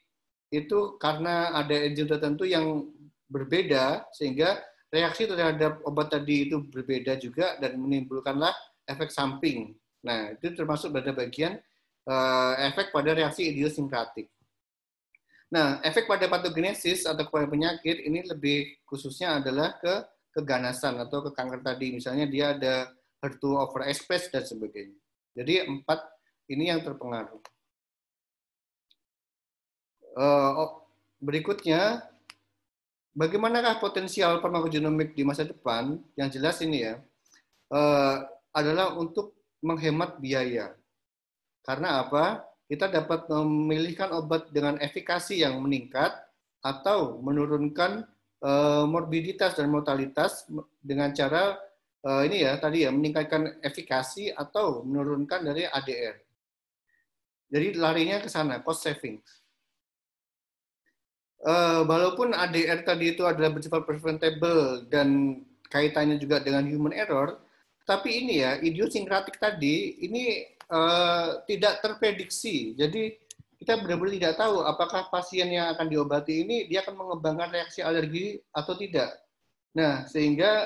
itu karena ada enzim tertentu yang berbeda, sehingga reaksi terhadap obat tadi itu berbeda juga dan menimbulkanlah efek samping. Nah, itu termasuk pada bagian efek pada reaksi idiosinkratik. Nah, efek pada patogenesis atau kepada penyakit ini lebih khususnya adalah ke keganasan atau ke kanker tadi. Misalnya dia ada HER2 overexpress dan sebagainya. Jadi 4 ini yang terpengaruh. Berikutnya, bagaimanakah potensial farmakogenomik di masa depan? Yang jelas ini ya, adalah untuk menghemat biaya. Karena apa? Kita dapat memilihkan obat dengan efikasi yang meningkat atau menurunkan morbiditas dan mortalitas dengan cara ini ya tadi ya, meningkatkan efikasi atau menurunkan dari ADR. Jadi larinya ke sana, cost saving. Walaupun ADR tadi itu adalah bersifat preventable dan kaitannya juga dengan human error, tapi ini ya, idiosinkratik tadi ini tidak terprediksi. Jadi kita benar-benar tidak tahu apakah pasien yang akan diobati ini dia akan mengembangkan reaksi alergi atau tidak. Nah, sehingga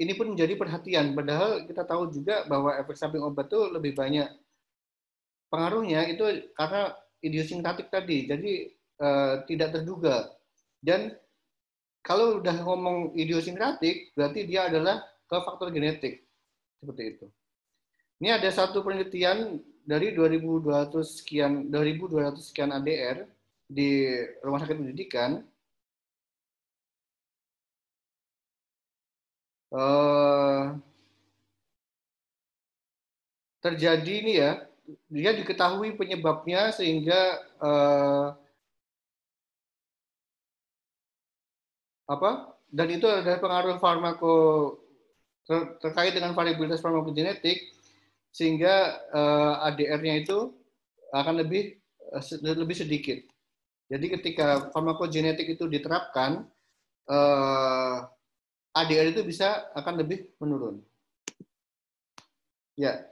ini pun menjadi perhatian. Padahal kita tahu juga bahwa efek samping obat itu lebih banyak pengaruhnya itu karena idiosinkratik tadi. Jadi tidak terduga. Dan kalau udah ngomong idiosinkratik, berarti dia adalah ke faktor genetik. Seperti itu. Ini ada satu penelitian dari 2.200 sekian ADR di Rumah Sakit Pendidikan. Terjadi ini ya, dia diketahui penyebabnya sehingga dan itu ada pengaruh terkait dengan variabilitas farmakogenetik sehingga ADR-nya itu akan lebih sedikit. Jadi ketika farmakogenetik itu diterapkan, ADR itu akan lebih menurun. Ya,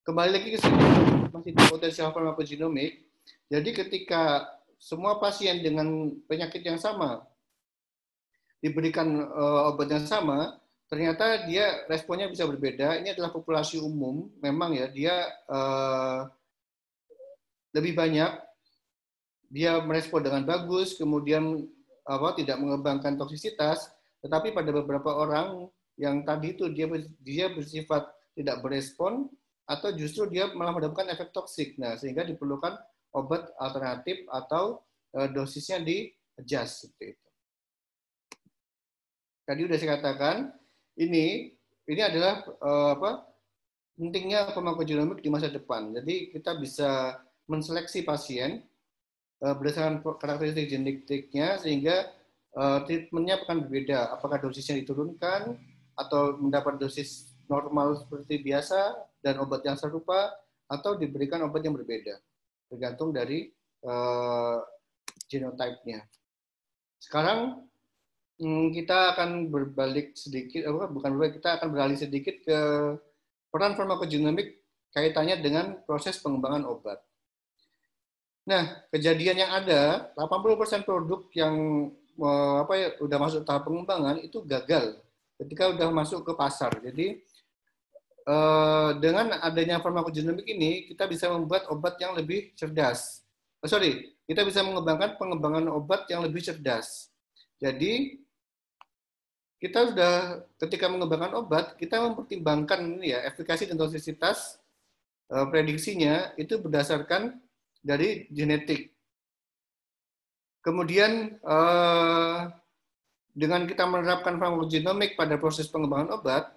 kembali lagi ke sini, masih potensial farmakogenomik. Jadi ketika semua pasien dengan penyakit yang sama diberikan obat yang sama, ternyata dia responnya bisa berbeda. Ini adalah populasi umum, memang ya dia lebih banyak, dia merespon dengan bagus, kemudian tidak mengembangkan toksisitas, tetapi pada beberapa orang yang tadi itu dia bersifat tidak berespon atau justru dia malah mendapatkan efek toksik. Nah, sehingga diperlukan obat alternatif atau dosisnya di-adjust seperti itu. Tadi sudah saya katakan, ini adalah pentingnya farmakogenomik di masa depan. Jadi kita bisa menseleksi pasien berdasarkan karakteristik genetiknya sehingga treatmentnya akan berbeda. Apakah dosisnya diturunkan atau mendapat dosis normal seperti biasa dan obat yang serupa atau diberikan obat yang berbeda, tergantung dari genotype-nya. Sekarang kita akan berbalik sedikit, kita akan beralih sedikit ke peran farmakogenomik kaitannya dengan proses pengembangan obat. Nah, kejadian yang ada, 80% produk yang udah masuk tahap pengembangan itu gagal ketika udah masuk ke pasar. Jadi dengan adanya farmakogenomik ini, kita bisa membuat obat yang lebih cerdas. Kita bisa mengembangkan pengembangan obat yang lebih cerdas. Jadi kita sudah ketika mengembangkan obat, kita mempertimbangkan efikasi dan toksisitas prediksinya itu berdasarkan dari genetik. Kemudian dengan kita menerapkan farmakogenomik pada proses pengembangan obat,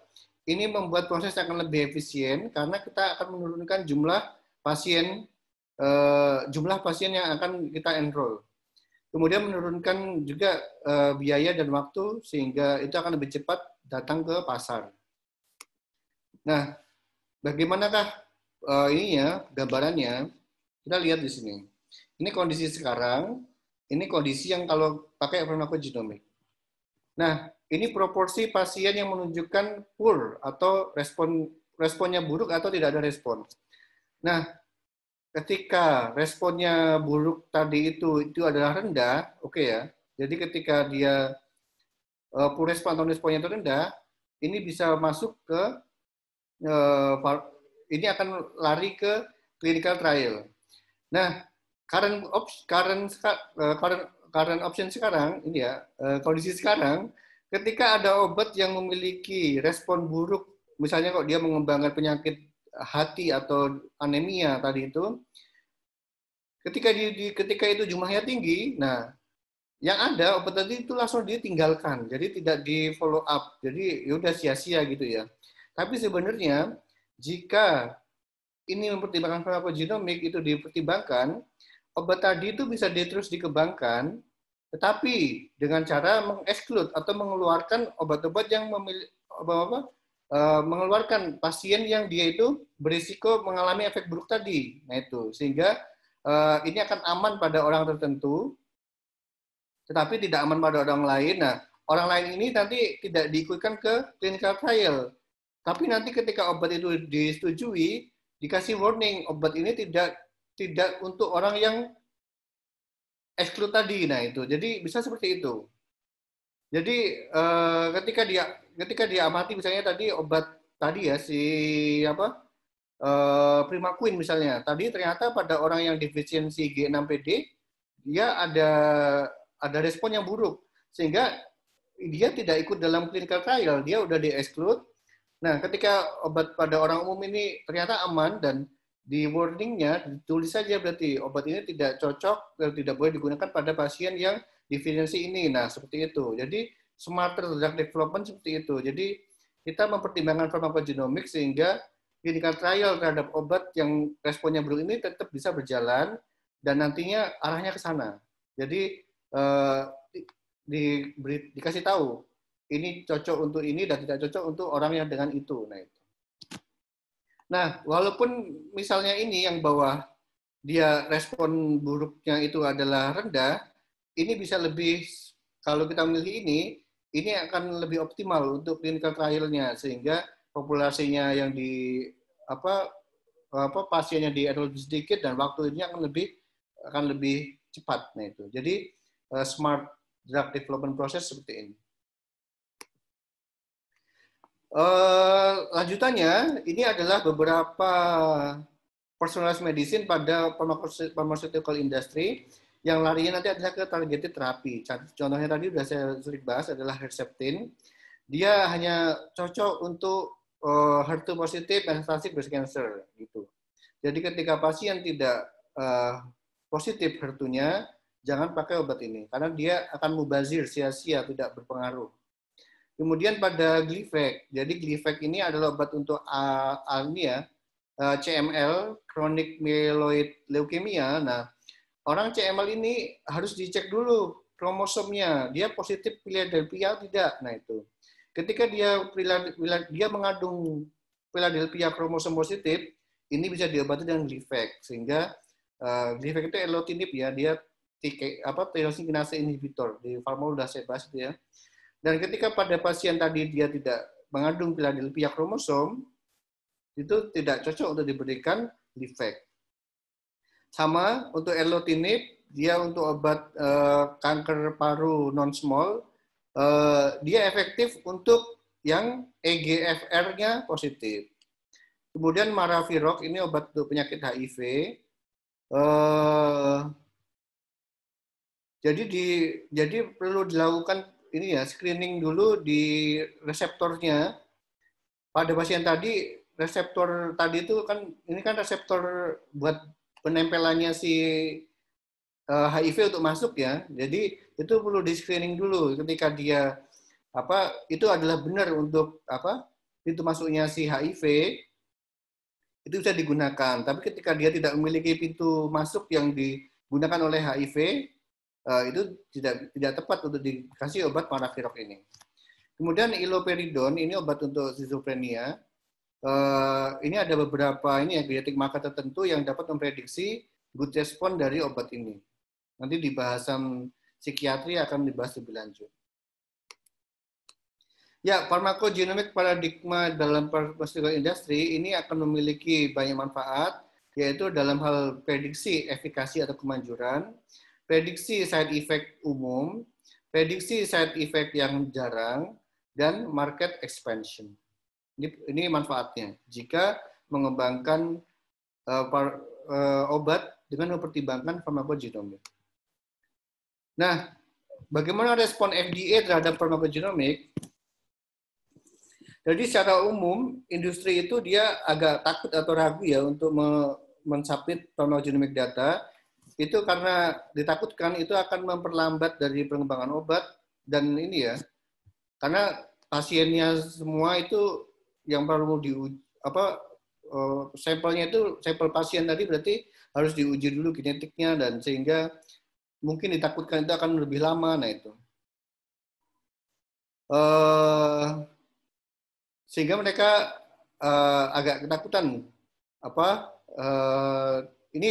ini membuat proses akan lebih efisien karena kita akan menurunkan jumlah pasien yang akan kita enroll. Kemudian menurunkan juga biaya dan waktu sehingga itu akan lebih cepat datang ke pasar. Nah, bagaimanakah gambarannya? Kita lihat di sini. Ini kondisi sekarang, ini kondisi yang kalau pakai farmakogenomik. Nah, ini proporsi pasien yang menunjukkan poor atau responnya buruk atau tidak ada respon. Nah, ketika responnya buruk tadi itu adalah rendah, oke ya. Jadi ketika dia poor respon atau responnya itu rendah, ini bisa masuk ke ini akan lari ke clinical trial. Nah, current option sekarang ini kondisi sekarang, ketika ada obat yang memiliki respon buruk, misalnya kalau dia mengembangkan penyakit hati atau anemia tadi itu, ketika itu jumlahnya tinggi, nah yang ada obat tadi itu langsung ditinggalkan, jadi tidak di follow up, jadi ya udah sia-sia gitu ya. Tapi sebenarnya jika ini mempertimbangkan farmakogenomik itu dipertimbangkan, obat tadi itu bisa terus dikembangkan, tetapi dengan cara mengeksklud atau mengeluarkan obat-obat yang mengeluarkan pasien yang dia itu berisiko mengalami efek buruk tadi. Nah itu, sehingga ini akan aman pada orang tertentu, tetapi tidak aman pada orang lain. Nah, orang lain ini nanti tidak diikutkan ke clinical trial. Tapi nanti ketika obat itu disetujui, dikasih warning, obat ini tidak untuk orang yang exclude tadi. Nah itu, jadi bisa seperti itu. Jadi ketika dia amati misalnya tadi obat tadi ya Primaquine misalnya, tadi ternyata pada orang yang defisiensi G6PD dia ada respon yang buruk sehingga dia tidak ikut dalam clinical trial, dia udah di-exclude. Nah, ketika obat pada orang umum ini ternyata aman dan di warningnya ditulis saja berarti obat ini tidak cocok dan tidak boleh digunakan pada pasien yang defisiensi ini. Nah, seperti itu. Jadi, smarter drug development seperti itu. Jadi, kita mempertimbangkan farmakogenomik sehingga clinical trial terhadap obat yang responnya buruk ini tetap bisa berjalan dan nantinya arahnya ke sana. Jadi, dikasih tahu ini cocok untuk ini dan tidak cocok untuk orang yang dengan itu. Nah, walaupun misalnya ini yang bawah dia respon buruknya itu adalah rendah, ini bisa lebih, kalau kita milih ini akan lebih optimal untuk clinical trial-nya sehingga populasinya yang pasiennya di enroll sedikit dan waktu ini akan lebih cepat. Nah itu. Jadi smart drug development process seperti ini. Lanjutannya, ini adalah beberapa personalized medicine pada pharmaceutical industry yang larinya nanti adalah ke targeted therapy. Contohnya tadi sudah saya sering bahas adalah Herceptin. Dia hanya cocok untuk HER2 positif metastatic breast cancer gitu. Jadi ketika pasien tidak positif HER2-nya, jangan pakai obat ini karena dia akan mubazir, sia-sia, tidak berpengaruh. Kemudian pada Gleevec, jadi Gleevec ini adalah obat untuk CML, chronic myeloid leukemia. Nah, orang CML ini harus dicek dulu kromosomnya, dia positif Philadelphia tidak. Nah itu, ketika dia mengandung Philadelphia kromosom positif, ini bisa diobati dengan Gleevec, sehingga Gleevec itu erlotinib ya, dia tyrosine kinase inhibitor, di Farmol sudah saya bahas itu ya. Dan ketika pada pasien tadi dia tidak mengandung Philadelphia kromosom, itu tidak cocok untuk diberikan Lifec. Sama untuk erlotinib, dia untuk obat kanker paru non small, dia efektif untuk yang EGFR-nya positif. Kemudian Maraviroc ini obat untuk penyakit HIV. Jadi perlu dilakukan ini ya, screening dulu di reseptornya. Pada pasien tadi, reseptor tadi itu kan ini kan reseptor buat penempelannya si HIV untuk masuk ya. Jadi itu perlu di screening dulu ketika dia itu adalah benar untuk pintu masuknya si HIV, itu bisa digunakan. Tapi ketika dia tidak memiliki pintu masuk yang digunakan oleh HIV, itu tidak tepat untuk dikasih obat Maraviroc ini. Kemudian iloperidon ini obat untuk skizofrenia. Ini ada beberapa genetik marker tertentu yang dapat memprediksi good response dari obat ini. Nanti di bahasan psikiatri akan dibahas lebih lanjut. Ya, pharmacogenomic paradigma dalam pharmaceutical industry ini akan memiliki banyak manfaat, yaitu dalam hal prediksi efikasi atau kemanjuran, prediksi side effect umum, prediksi side effect yang jarang, dan market expansion. Ini manfaatnya jika mengembangkan obat dengan mempertimbangkan pharmacogenomic. Nah, bagaimana respon FDA terhadap pharmacogenomic? Jadi secara umum, industri itu dia agak takut atau ragu ya untuk mensubmit pharmacogenomic data. Itu karena ditakutkan itu akan memperlambat dari pengembangan obat dan ini ya, karena pasiennya semua itu yang perlu sampelnya itu sampel pasien tadi berarti harus diuji dulu genetiknya dan sehingga mungkin ditakutkan itu akan lebih lama. Nah itu sehingga mereka agak ketakutan ini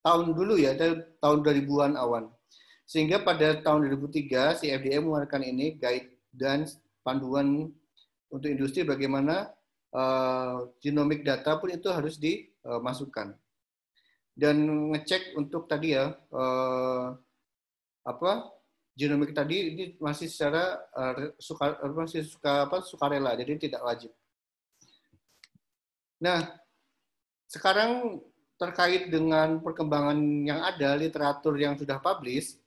tahun dulu ya, tahun 2000-an awan. Sehingga pada tahun 2003 si FDA mengeluarkan ini guidance panduan untuk industri bagaimana genomic data pun itu harus dimasukkan. Dan ngecek untuk tadi ya genomik tadi ini masih secara sukarela, jadi tidak wajib. Nah, sekarang terkait dengan perkembangan yang ada, literatur yang sudah publish,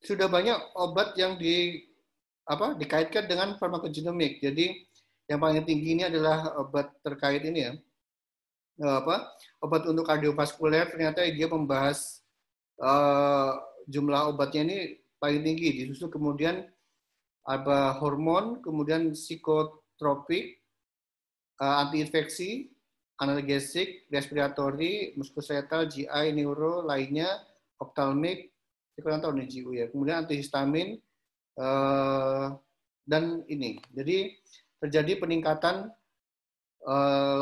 sudah banyak obat yang dikaitkan dengan pharmacogenomic. Jadi yang paling tinggi ini adalah obat terkait ini ya, obat untuk kardiovaskuler, ternyata dia membahas jumlah obatnya ini paling tinggi, disusul kemudian ada hormon, kemudian psikotropik, antiinfeksi, analgesik, respiratory, muskuloskeletal, GI, neuro, lainnya, ophthalmic, kurang tahu nih GU ya, kemudian antihistamin, dan ini. Jadi terjadi peningkatan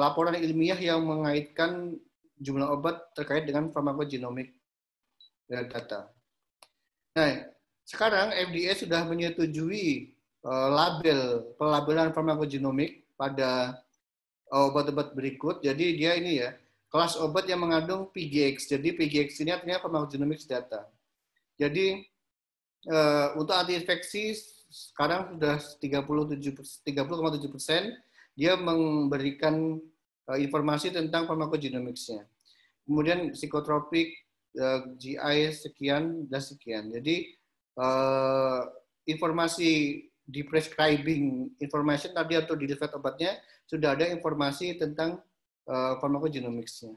laporan ilmiah yang mengaitkan jumlah obat terkait dengan pharmacogenomic data. Nah, sekarang FDA sudah menyetujui pelabelan pharmacogenomic pada obat-obat berikut. Jadi dia ini ya, kelas obat yang mengandung PGX. Jadi PGX ini artinya pharmacogenomics data. Jadi untuk antiinfeksi sekarang sudah 30,7% dia memberikan informasi tentang pharmacogenomics-nya. Kemudian psikotropik, GI sekian dan sekian. Jadi informasi di prescribing information tadi atau di resep obatnya sudah ada informasi tentang pharmacogenomics-nya.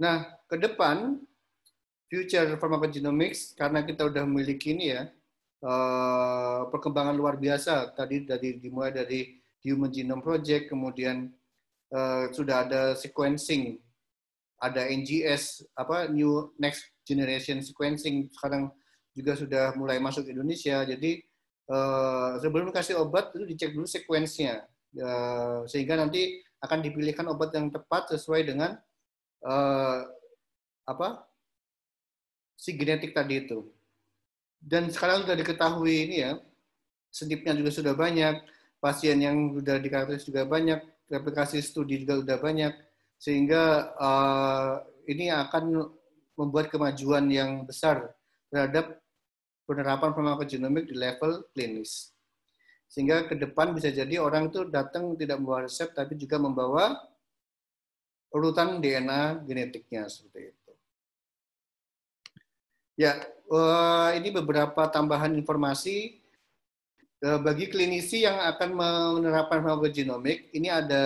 Nah, ke depan future pharmacogenomics karena kita sudah memiliki ini ya perkembangan luar biasa tadi dimulai dari Human Genome Project, kemudian sudah ada sequencing, ada NGS New Next Generation Sequencing sekarang juga sudah mulai masuk ke Indonesia. Jadi sebelum kasih obat itu dicek dulu sekuensinya sehingga nanti akan dipilihkan obat yang tepat sesuai dengan si genetik tadi itu. Dan sekarang sudah diketahui ini ya, SNP-nya juga sudah banyak. pasien yang sudah dikategorikan juga banyak, replikasi studi juga sudah banyak, sehingga ini akan membuat kemajuan yang besar terhadap penerapan farmakogenomik di level klinis. Sehingga ke depan bisa jadi orang itu datang tidak membawa resep, tapi juga membawa urutan DNA genetiknya seperti itu. Ya, ini beberapa tambahan informasi bagi klinisi yang akan menerapkan farmakogenomik. Ini ada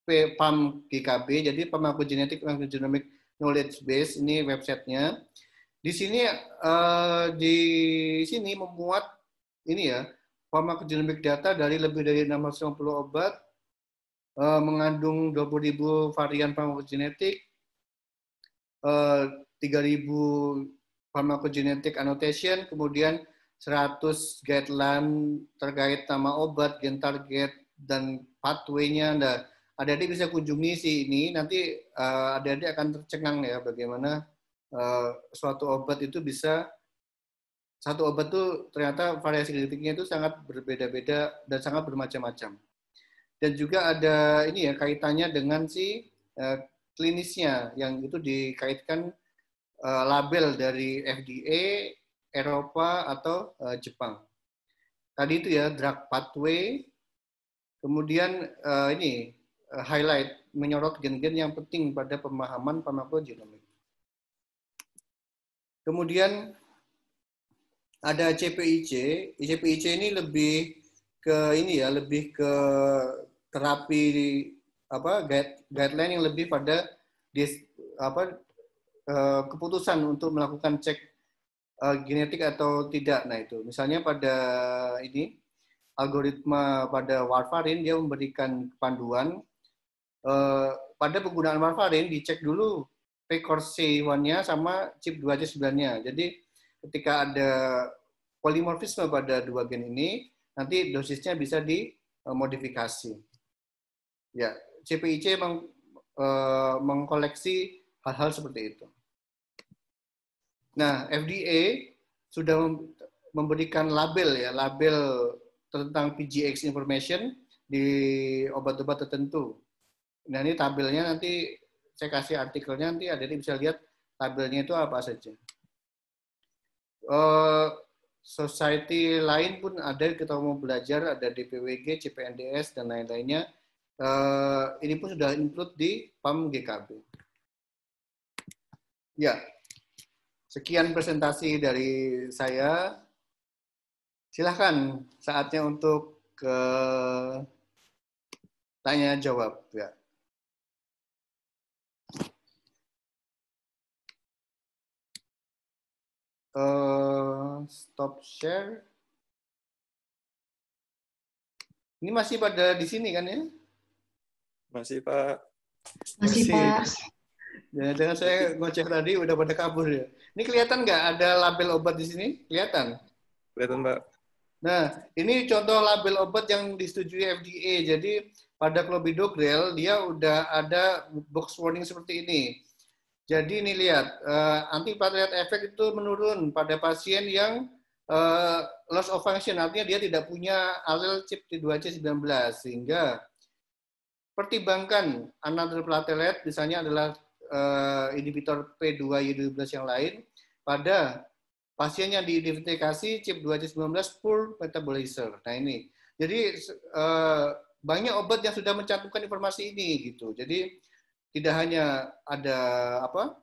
PAM GKB, jadi Pharmacogenetic Pharmacogenomic Knowledge Base, ini websitenya. Di sini memuat ini ya, pharmacogenomic data dari lebih dari 650 obat, mengandung 20.000 varian farmakogenetik, 3.000 pharmacogenetic annotation, kemudian 100 guideline terkait nama obat, gen target, dan pathway-nya. Nah, adik-adik bisa kunjungi ini, nanti adik-adik akan tercengang ya bagaimana suatu obat itu bisa, satu obat itu ternyata variasi genetiknya itu sangat berbeda-beda dan sangat bermacam-macam. Dan juga ada ini ya kaitannya dengan klinisnya yang itu dikaitkan label dari FDA, Eropa atau Jepang. Tadi itu ya drug pathway, kemudian ini highlight menyorot gen-gen yang penting pada pemahaman farmakogenomik. Kemudian ada CPIC. CPIC ini lebih ke ini ya, lebih ke terapi guideline yang lebih pada keputusan untuk melakukan cek genetik atau tidak. Nah itu, misalnya pada ini algoritma pada warfarin dia memberikan panduan pada penggunaan warfarin dicek dulu PCORC1-nya sama CYP2C9-nya. Jadi ketika ada polimorfisme pada dua gen ini, nanti dosisnya bisa dimodifikasi. Ya, CPIC mengkoleksi hal-hal seperti itu. Nah, FDA sudah memberikan label tentang PGX information di obat-obat tertentu. Nah, ini tabelnya nanti saya kasih artikelnya, nanti adik-adik bisa lihat tabelnya itu apa saja. Society lain pun ada, kita mau belajar, ada DPWG, CPNDS, dan lain-lainnya. Ini pun sudah include di PAM GKB. Ya, sekian presentasi dari saya. Silahkan, saatnya untuk tanya jawab. Ya. Stop share. Ini masih pada di sini kan ya? Masih, Pak. Masih, Pak. Jangan-jangan saya ngoceh tadi udah pada kabur ya. Ini kelihatan nggak ada label obat di sini? Kelihatan? Kelihatan, Pak. Nah, ini contoh label obat yang disetujui FDA. Jadi pada clopidogrel dia udah ada box warning seperti ini. Jadi ini lihat, antiplatelet efek itu menurun pada pasien yang loss of function, artinya dia tidak punya alel CYP2C19, sehingga pertimbangkan another platelet, misalnya adalah inhibitor P2Y12 yang lain, pada pasien yang diidentifikasi CYP2C19 poor metabolizer. Nah ini, jadi banyak obat yang sudah mencantumkan informasi ini gitu. Jadi tidak hanya ada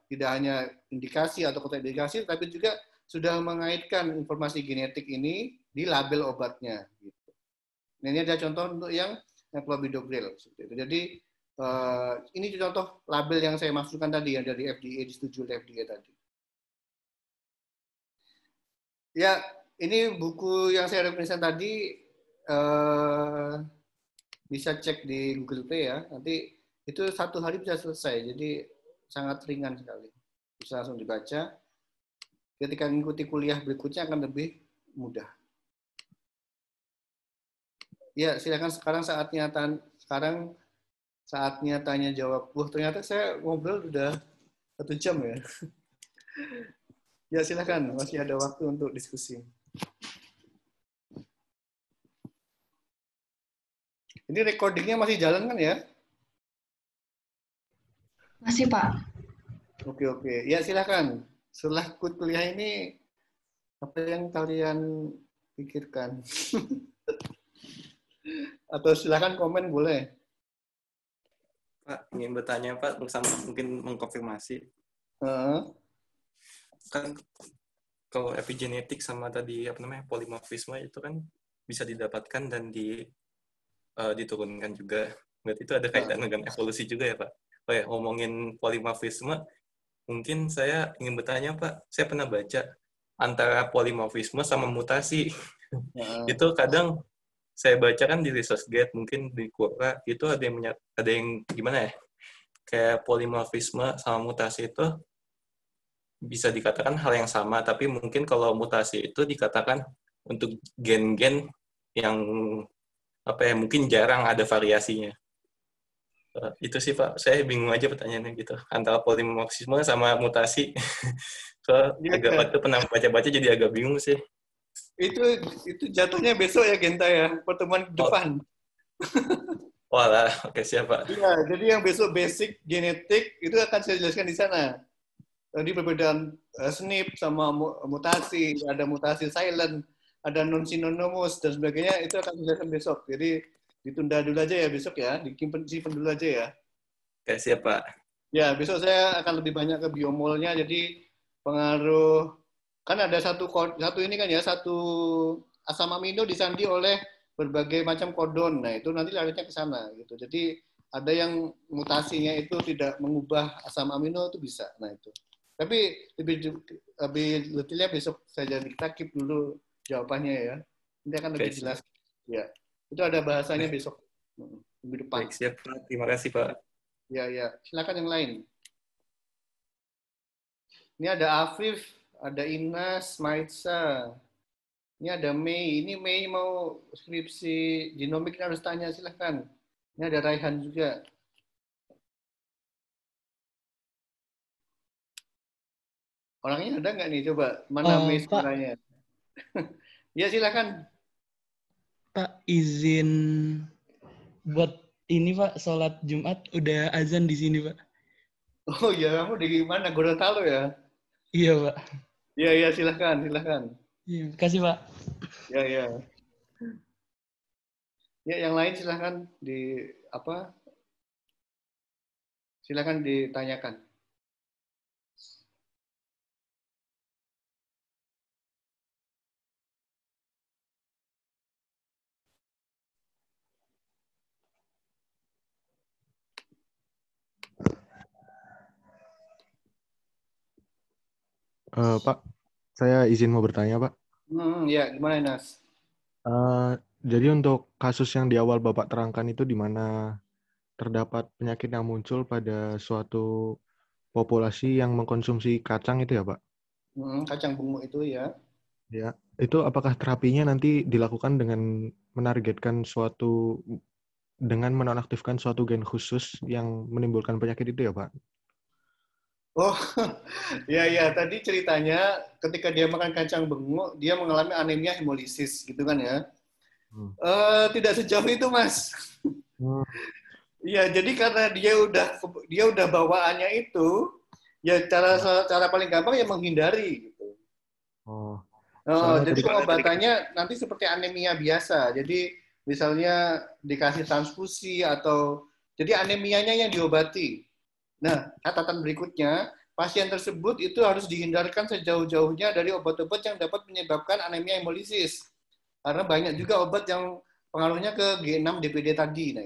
tidak hanya indikasi atau kontraindikasi, tapi juga sudah mengaitkan informasi genetik ini di label obatnya. Gitu. Nah, ini ada contoh untuk yang clopidogrel. Jadi ini contoh label yang saya maksudkan tadi yang dari FDA, disetujui oleh FDA tadi. Ya, ini buku yang saya referensikan tadi bisa cek di Google Play ya. Nanti itu 1 hari bisa selesai, jadi sangat ringan sekali. Bisa langsung dibaca. Ketika mengikuti kuliah berikutnya akan lebih mudah. Ya, silakan sekarang saatnya tanya jawab. Wah, ternyata saya ngobrol udah 1 jam ya. Ya, silakan, masih ada waktu untuk diskusi. Ini recordingnya masih jalan kan ya? Masih, Pak. Oke. Ya, silakan. Setelah kuliah ini, apa yang kalian pikirkan? Atau silakan komen boleh. Pak, ingin bertanya Pak, sama mungkin mengkonfirmasi. Kan kalau epigenetik sama tadi polimorfisme itu kan bisa didapatkan dan diturunkan juga. Berarti itu ada kaitan dengan evolusi juga ya Pak. Oh ya, ngomongin polimorfisme, mungkin saya ingin bertanya Pak, saya pernah baca antara polimorfisme sama mutasi. Itu kadang saya baca kan di ResearchGate, mungkin di Quora, itu ada yang gimana ya? Kayak polimorfisme sama mutasi itu bisa dikatakan hal yang sama, tapi mungkin kalau mutasi itu dikatakan untuk gen-gen yang mungkin jarang ada variasinya. Itu sih Pak, saya bingung aja pertanyaannya gitu. Antara polimorfisme sama mutasi. Agak pernah baca-baca jadi agak bingung sih. Itu jatuhnya besok ya Genta ya, pertemuan depan. Walah, oke siap Pak. Iya, jadi yang besok basic genetik itu akan saya jelaskan di sana. Tadi perbedaan SNP sama mutasi, ada mutasi silent, ada non-synonymous dan sebagainya, itu akan dijelaskan besok. Jadi ditunda dulu aja ya besok ya, simpen dulu aja ya. Oke, siap Pak. Ya, besok saya akan lebih banyak ke biomolnya, jadi pengaruh, kan ada satu asam amino disandi oleh berbagai macam kodon. Nah, itu nanti larinya ke sana gitu. Jadi ada yang mutasinya itu tidak mengubah asam amino itu bisa. Nah, itu. Tapi lebih detailnya besok saja, kita keep dulu jawabannya ya. Ini akan lebih jelas. Ya. Itu ada bahasanya besok. Minggu depan. Baik, siap Pak. Terima kasih Pak. Ya. Silakan yang lain. Ini ada Afif, ada Inas, Maitsa. Ini ada Mei. Ini Mei mau skripsi genomik, harus tanya, silahkan. Ini ada Raihan juga. Orangnya ada nggak nih? Coba. Mana Mei suaranya? Ya, silahkan. Pak, izin buat ini Pak, sholat Jumat udah azan di sini Pak. Oh iya, kamu di mana? Gorontalo ya? Iya Pak. Iya, silahkan. Iya, kasih Pak. Ya. Ya, yang lain silahkan silakan ditanyakan. Pak, saya izin mau bertanya, Pak. Ya, gimana, Nas? Jadi untuk kasus yang di awal Bapak terangkan itu di mana terdapat penyakit yang muncul pada suatu populasi yang mengkonsumsi kacang itu ya, Pak? Kacang bungu itu ya. Ya, itu apakah terapinya nanti dilakukan dengan dengan menonaktifkan suatu gen khusus yang menimbulkan penyakit itu ya, Pak? Oh, ya. Tadi ceritanya ketika dia makan kacang bengu, dia mengalami anemia hemolisis, gitu kan ya? Tidak sejauh itu, Mas. Iya, jadi karena dia udah bawaannya itu, ya cara paling gampang ya menghindari, gitu. Jadi pengobatannya nanti seperti anemia biasa. Jadi misalnya dikasih transfusi jadi anemianya yang diobati. Nah, catatan berikutnya, pasien tersebut itu harus dihindarkan sejauh-jauhnya dari obat-obat yang dapat menyebabkan anemia hemolisis. Karena banyak juga obat yang pengaruhnya ke G6 DPD tadi. Nah,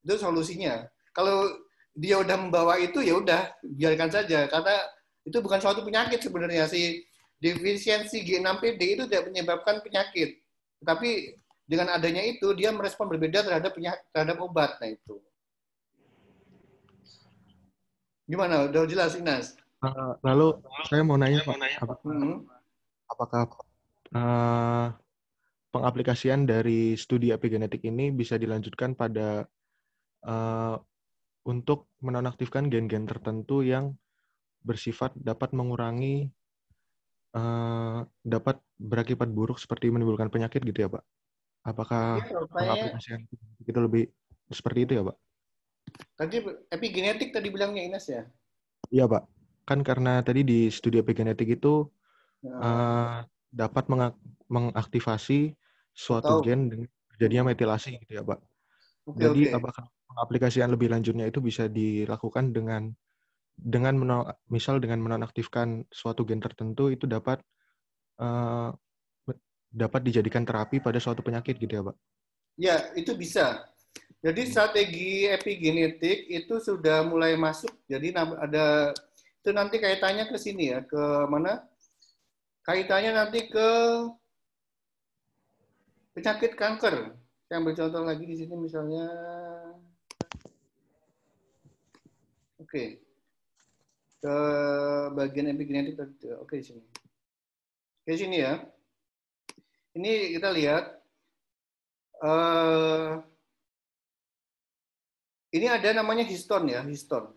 itu solusinya. Kalau dia udah membawa itu, ya udah biarkan saja. Karena itu bukan suatu penyakit sebenarnya. Si defisiensi G6PD itu tidak menyebabkan penyakit. Tapi dengan adanya itu, dia merespon berbeda terhadap obat. Nah, itu. Gimana? Udah jelas, Inas? Lalu saya mau nanya, Pak, apakah pengaplikasian dari studi epigenetik ini bisa dilanjutkan pada untuk menonaktifkan gen-gen tertentu yang bersifat dapat mengurangi, dapat berakibat buruk seperti menimbulkan penyakit gitu ya, Pak? Apakah Iya, kalau pertanyaannya pengaplikasian itu lebih seperti itu ya, Pak? tadi epigenetik tadi bilangnya Ines ya. Iya, Pak. Kan karena tadi di studi epigenetik itu Nah, dapat mengaktifasi suatu tahu. gen dengan terjadinya metilasi gitu ya, Pak. Oke, Jadi oke. apakah pengaplikasian lebih lanjutnya itu bisa dilakukan misal dengan menonaktifkan suatu gen tertentu itu eh, dapat dijadikan terapi pada suatu penyakit gitu ya, Pak? Ya, itu bisa. Jadi strategi epigenetik itu sudah mulai masuk. Jadi ada itu nanti kaitannya ke sini ya, ke mana? Kaitannya nanti ke penyakit kanker. Saya ambil contoh lagi di sini misalnya. Oke, ke bagian epigenetik tadi. Oke, di sini. Di sini ya. Ini kita lihat ini ada namanya histon ya, histon.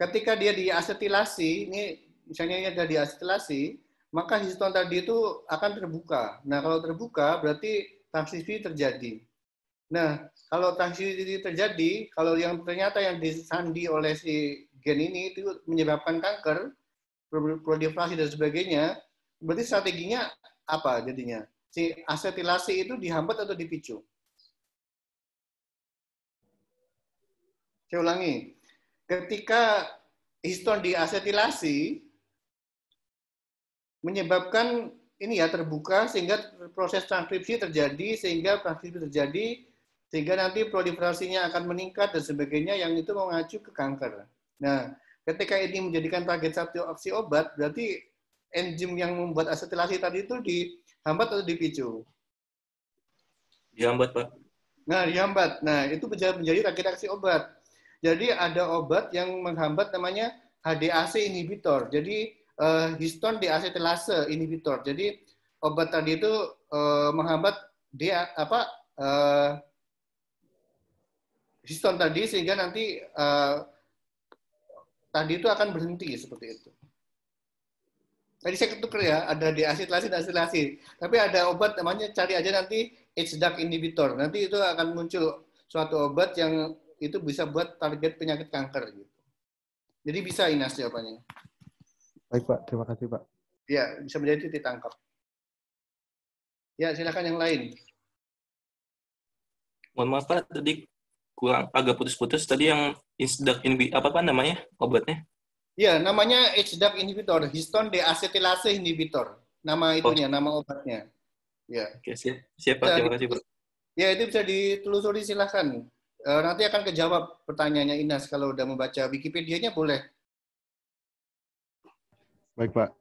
Ketika dia diasetilasi, ini misalnya ini ada diasetilasi, maka histon tadi itu akan terbuka. Nah, kalau terbuka berarti transkripsi terjadi. Nah, kalau transkripsi terjadi, kalau yang ternyata yang disandi oleh si gen ini itu menyebabkan kanker, proliferasi dan sebagainya, berarti strateginya apa jadinya? Si asetilasi itu dihambat atau dipicu? Saya ulangi. Ketika histon diasetilasi, menyebabkan ini ya terbuka sehingga proses transkripsi terjadi sehingga nanti proliferasinya akan meningkat dan sebagainya yang itu mengacu ke kanker. Nah, ketika ini menjadikan target aksi obat, berarti enzim yang membuat asetilasi tadi itu dihambat atau dipicu? Dihambat, Pak. Nah, dihambat. Nah, itu menjadi target aksi obat. Jadi ada obat yang menghambat namanya HDAC inhibitor. Jadi histon deacetilase inhibitor. Jadi obat tadi itu menghambat dia histon tadi sehingga nanti tadi itu akan berhenti seperti itu. Tadi saya ketukar ya, ada deacetilase dan asetilasi. Tapi ada obat namanya cari aja nanti HDAC inhibitor. Nanti itu akan muncul suatu obat yang itu bisa buat target penyakit kanker gitu. Jadi bisa Inas jawabannya. Baik, Pak. Terima kasih, Pak. Ya, bisa menjadi titik tangkap. Ya, silakan yang lain. Mohon maaf, Pak, tadi kurang agak putus-putus. Tadi yang HDAC inhibitor, apa namanya obatnya? Ya, namanya HDAC inhibitor, histon deacetilase inhibitor. Nama itunya, nama obatnya. Ya. Oke, siap Pak. Terima kasih, Pak. Ya, itu bisa ditelusuri silakan. Nanti akan kejawab pertanyaannya Inas kalau udah membaca Wikipedia-nya boleh. Baik, Pak.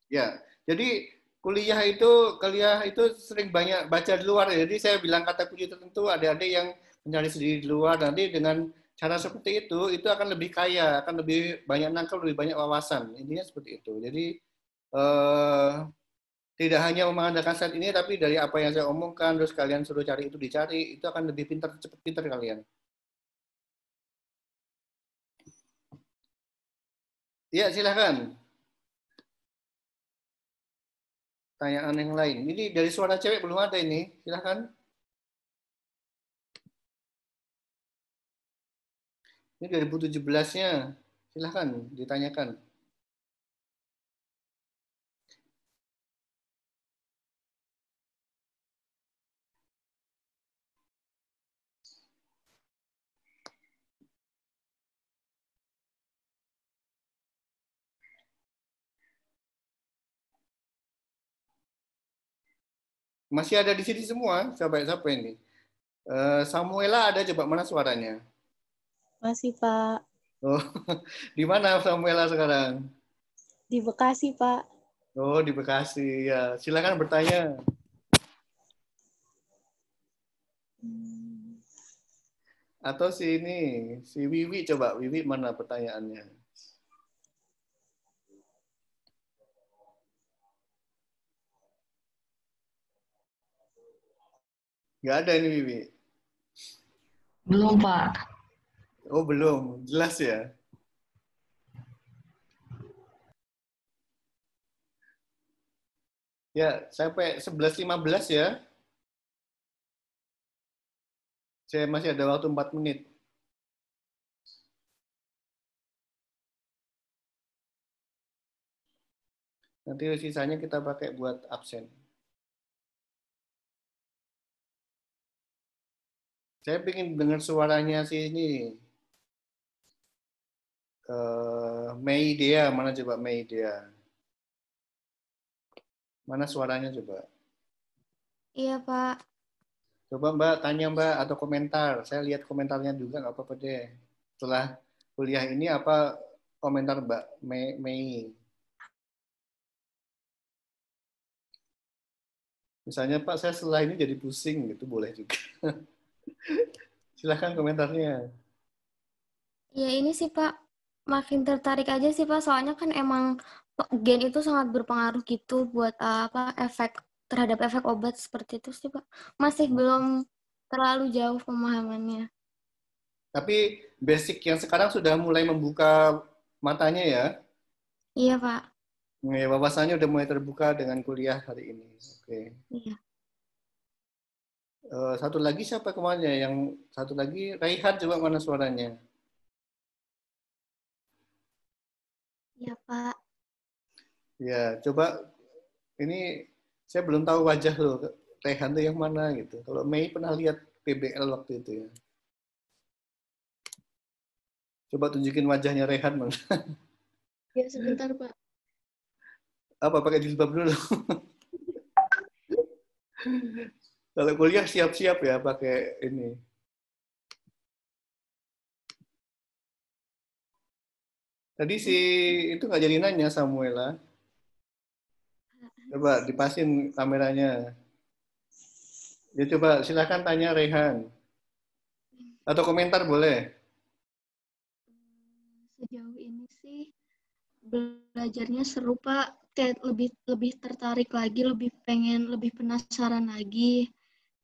Ya, jadi kuliah itu sering banyak baca di luar ya. Jadi saya bilang kata kunci tertentu adik-adik yang mencari sendiri di luar nanti dengan cara seperti itu akan lebih kaya, akan lebih banyak nangkal, lebih banyak wawasan. Intinya seperti itu. Jadi tidak hanya mengandalkan slide ini, tapi dari apa yang saya omongkan, terus kalian suruh cari itu dicari, itu akan lebih pintar, cepat pintar kalian. Ya, silahkan. Tanyaan yang lain. Ini dari suara cewek belum ada ini. Silahkan. Ini 2017-nya. Silahkan ditanyakan. Masih ada di sini semua, siapa ini? Samuela ada, coba mana suaranya? Masih, Pak. Oh, di mana Samuela sekarang? Di Bekasi, Pak. Oh, di Bekasi. Ya, silakan bertanya. Atau si Wiwi coba. Wiwi mana pertanyaannya? Nggak ada ini Wiwi. Belum, Pak. Oh, belum. Jelas ya? Ya, sampai 11.15 ya. Saya masih ada waktu 4 menit. Nanti sisanya kita pakai buat absen. Saya ingin dengar suaranya si ini. Mei Dea, mana coba Mei Dea? Mana suaranya coba? Iya, Pak. Coba Mbak tanya Mbak atau komentar. Saya lihat komentarnya juga nggak apa-apa deh. Setelah kuliah ini apa komentar Mbak Mei? Misalnya Pak, saya setelah ini jadi pusing gitu, boleh juga. Silahkan komentarnya. Ya ini sih Pak, makin tertarik aja sih Pak, soalnya kan emang gen itu sangat berpengaruh gitu buat terhadap efek obat seperti itu sih Pak. Masih belum terlalu jauh pemahamannya. Tapi basic yang sekarang sudah mulai membuka matanya ya. Iya Pak. Wawasannya udah mulai terbuka dengan kuliah hari ini. Oke. Iya. Satu lagi siapa kemana? Yang satu lagi Raihan, coba mana suaranya? Iya Pak. Ya, coba ini saya belum tahu wajah lo. Raihan tuh yang mana gitu. Kalau Mei pernah lihat PBL waktu itu ya. Coba tunjukin wajahnya Raihan mana? Ya sebentar Pak. Apa pakai jilbab dulu? Kalau kuliah siap-siap ya pakai ini. Tadi si itu nggak jadi nanya Samuela. Coba dipasin kameranya. Ya coba silakan tanya Rehan. Atau komentar boleh. Sejauh ini sih belajarnya seru Pak. Kayak lebih tertarik lagi, lebih penasaran lagi.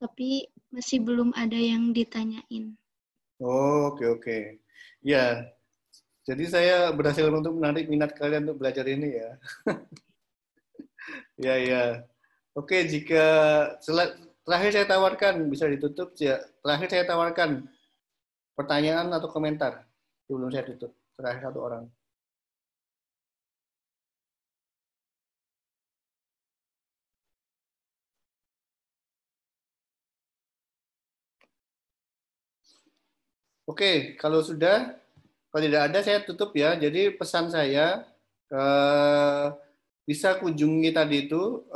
Tapi masih belum ada yang ditanyain. Oh, oke. Ya, jadi saya berhasil untuk menarik minat kalian untuk belajar ini ya. Ya. Oke, jika terakhir saya tawarkan, bisa ditutup ya. Terakhir saya tawarkan pertanyaan atau komentar sebelum saya tutup. Terakhir satu orang. Oke, kalau tidak ada saya tutup ya. Jadi pesan saya bisa kunjungi tadi itu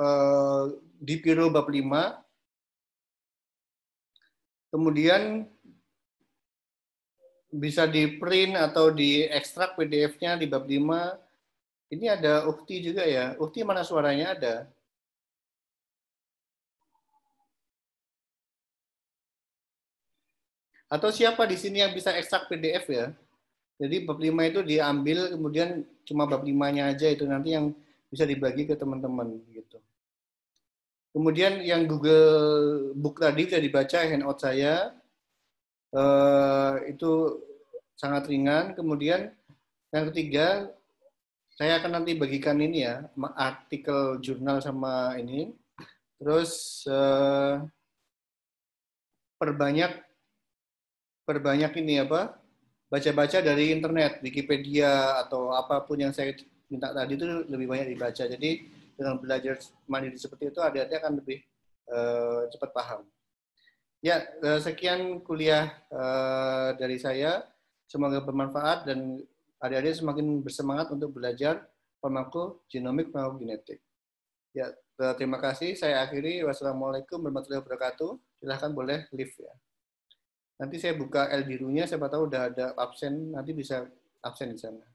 di Piro bab 5. Kemudian bisa di print atau di ekstrak PDF-nya di bab 5. Ini ada Ukti juga ya. Ukti mana suaranya ada? Atau siapa di sini yang bisa ekstrak PDF ya? Jadi bab 5 itu diambil, kemudian cuma bab 5-nya aja itu nanti yang bisa dibagi ke teman-teman gitu. Kemudian yang Google Book tadi bisa dibaca, handout saya itu sangat ringan. Kemudian yang ketiga, saya akan nanti bagikan ini ya, artikel jurnal sama ini. Terus perbanyak ini apa? Baca-baca dari internet, Wikipedia atau apapun yang saya minta tadi itu lebih banyak dibaca. Jadi dengan belajar mandiri seperti itu, adik-adik akan lebih cepat paham. Ya, sekian kuliah dari saya. Semoga bermanfaat dan adik-adik semakin bersemangat untuk belajar farmakogenomik farmakogenetik. Ya, terima kasih. Saya akhiri. Wassalamualaikum warahmatullahi wabarakatuh. Silahkan boleh leave ya. Nanti saya buka L birunya, siapa tahu udah ada absen, nanti bisa absen di sana.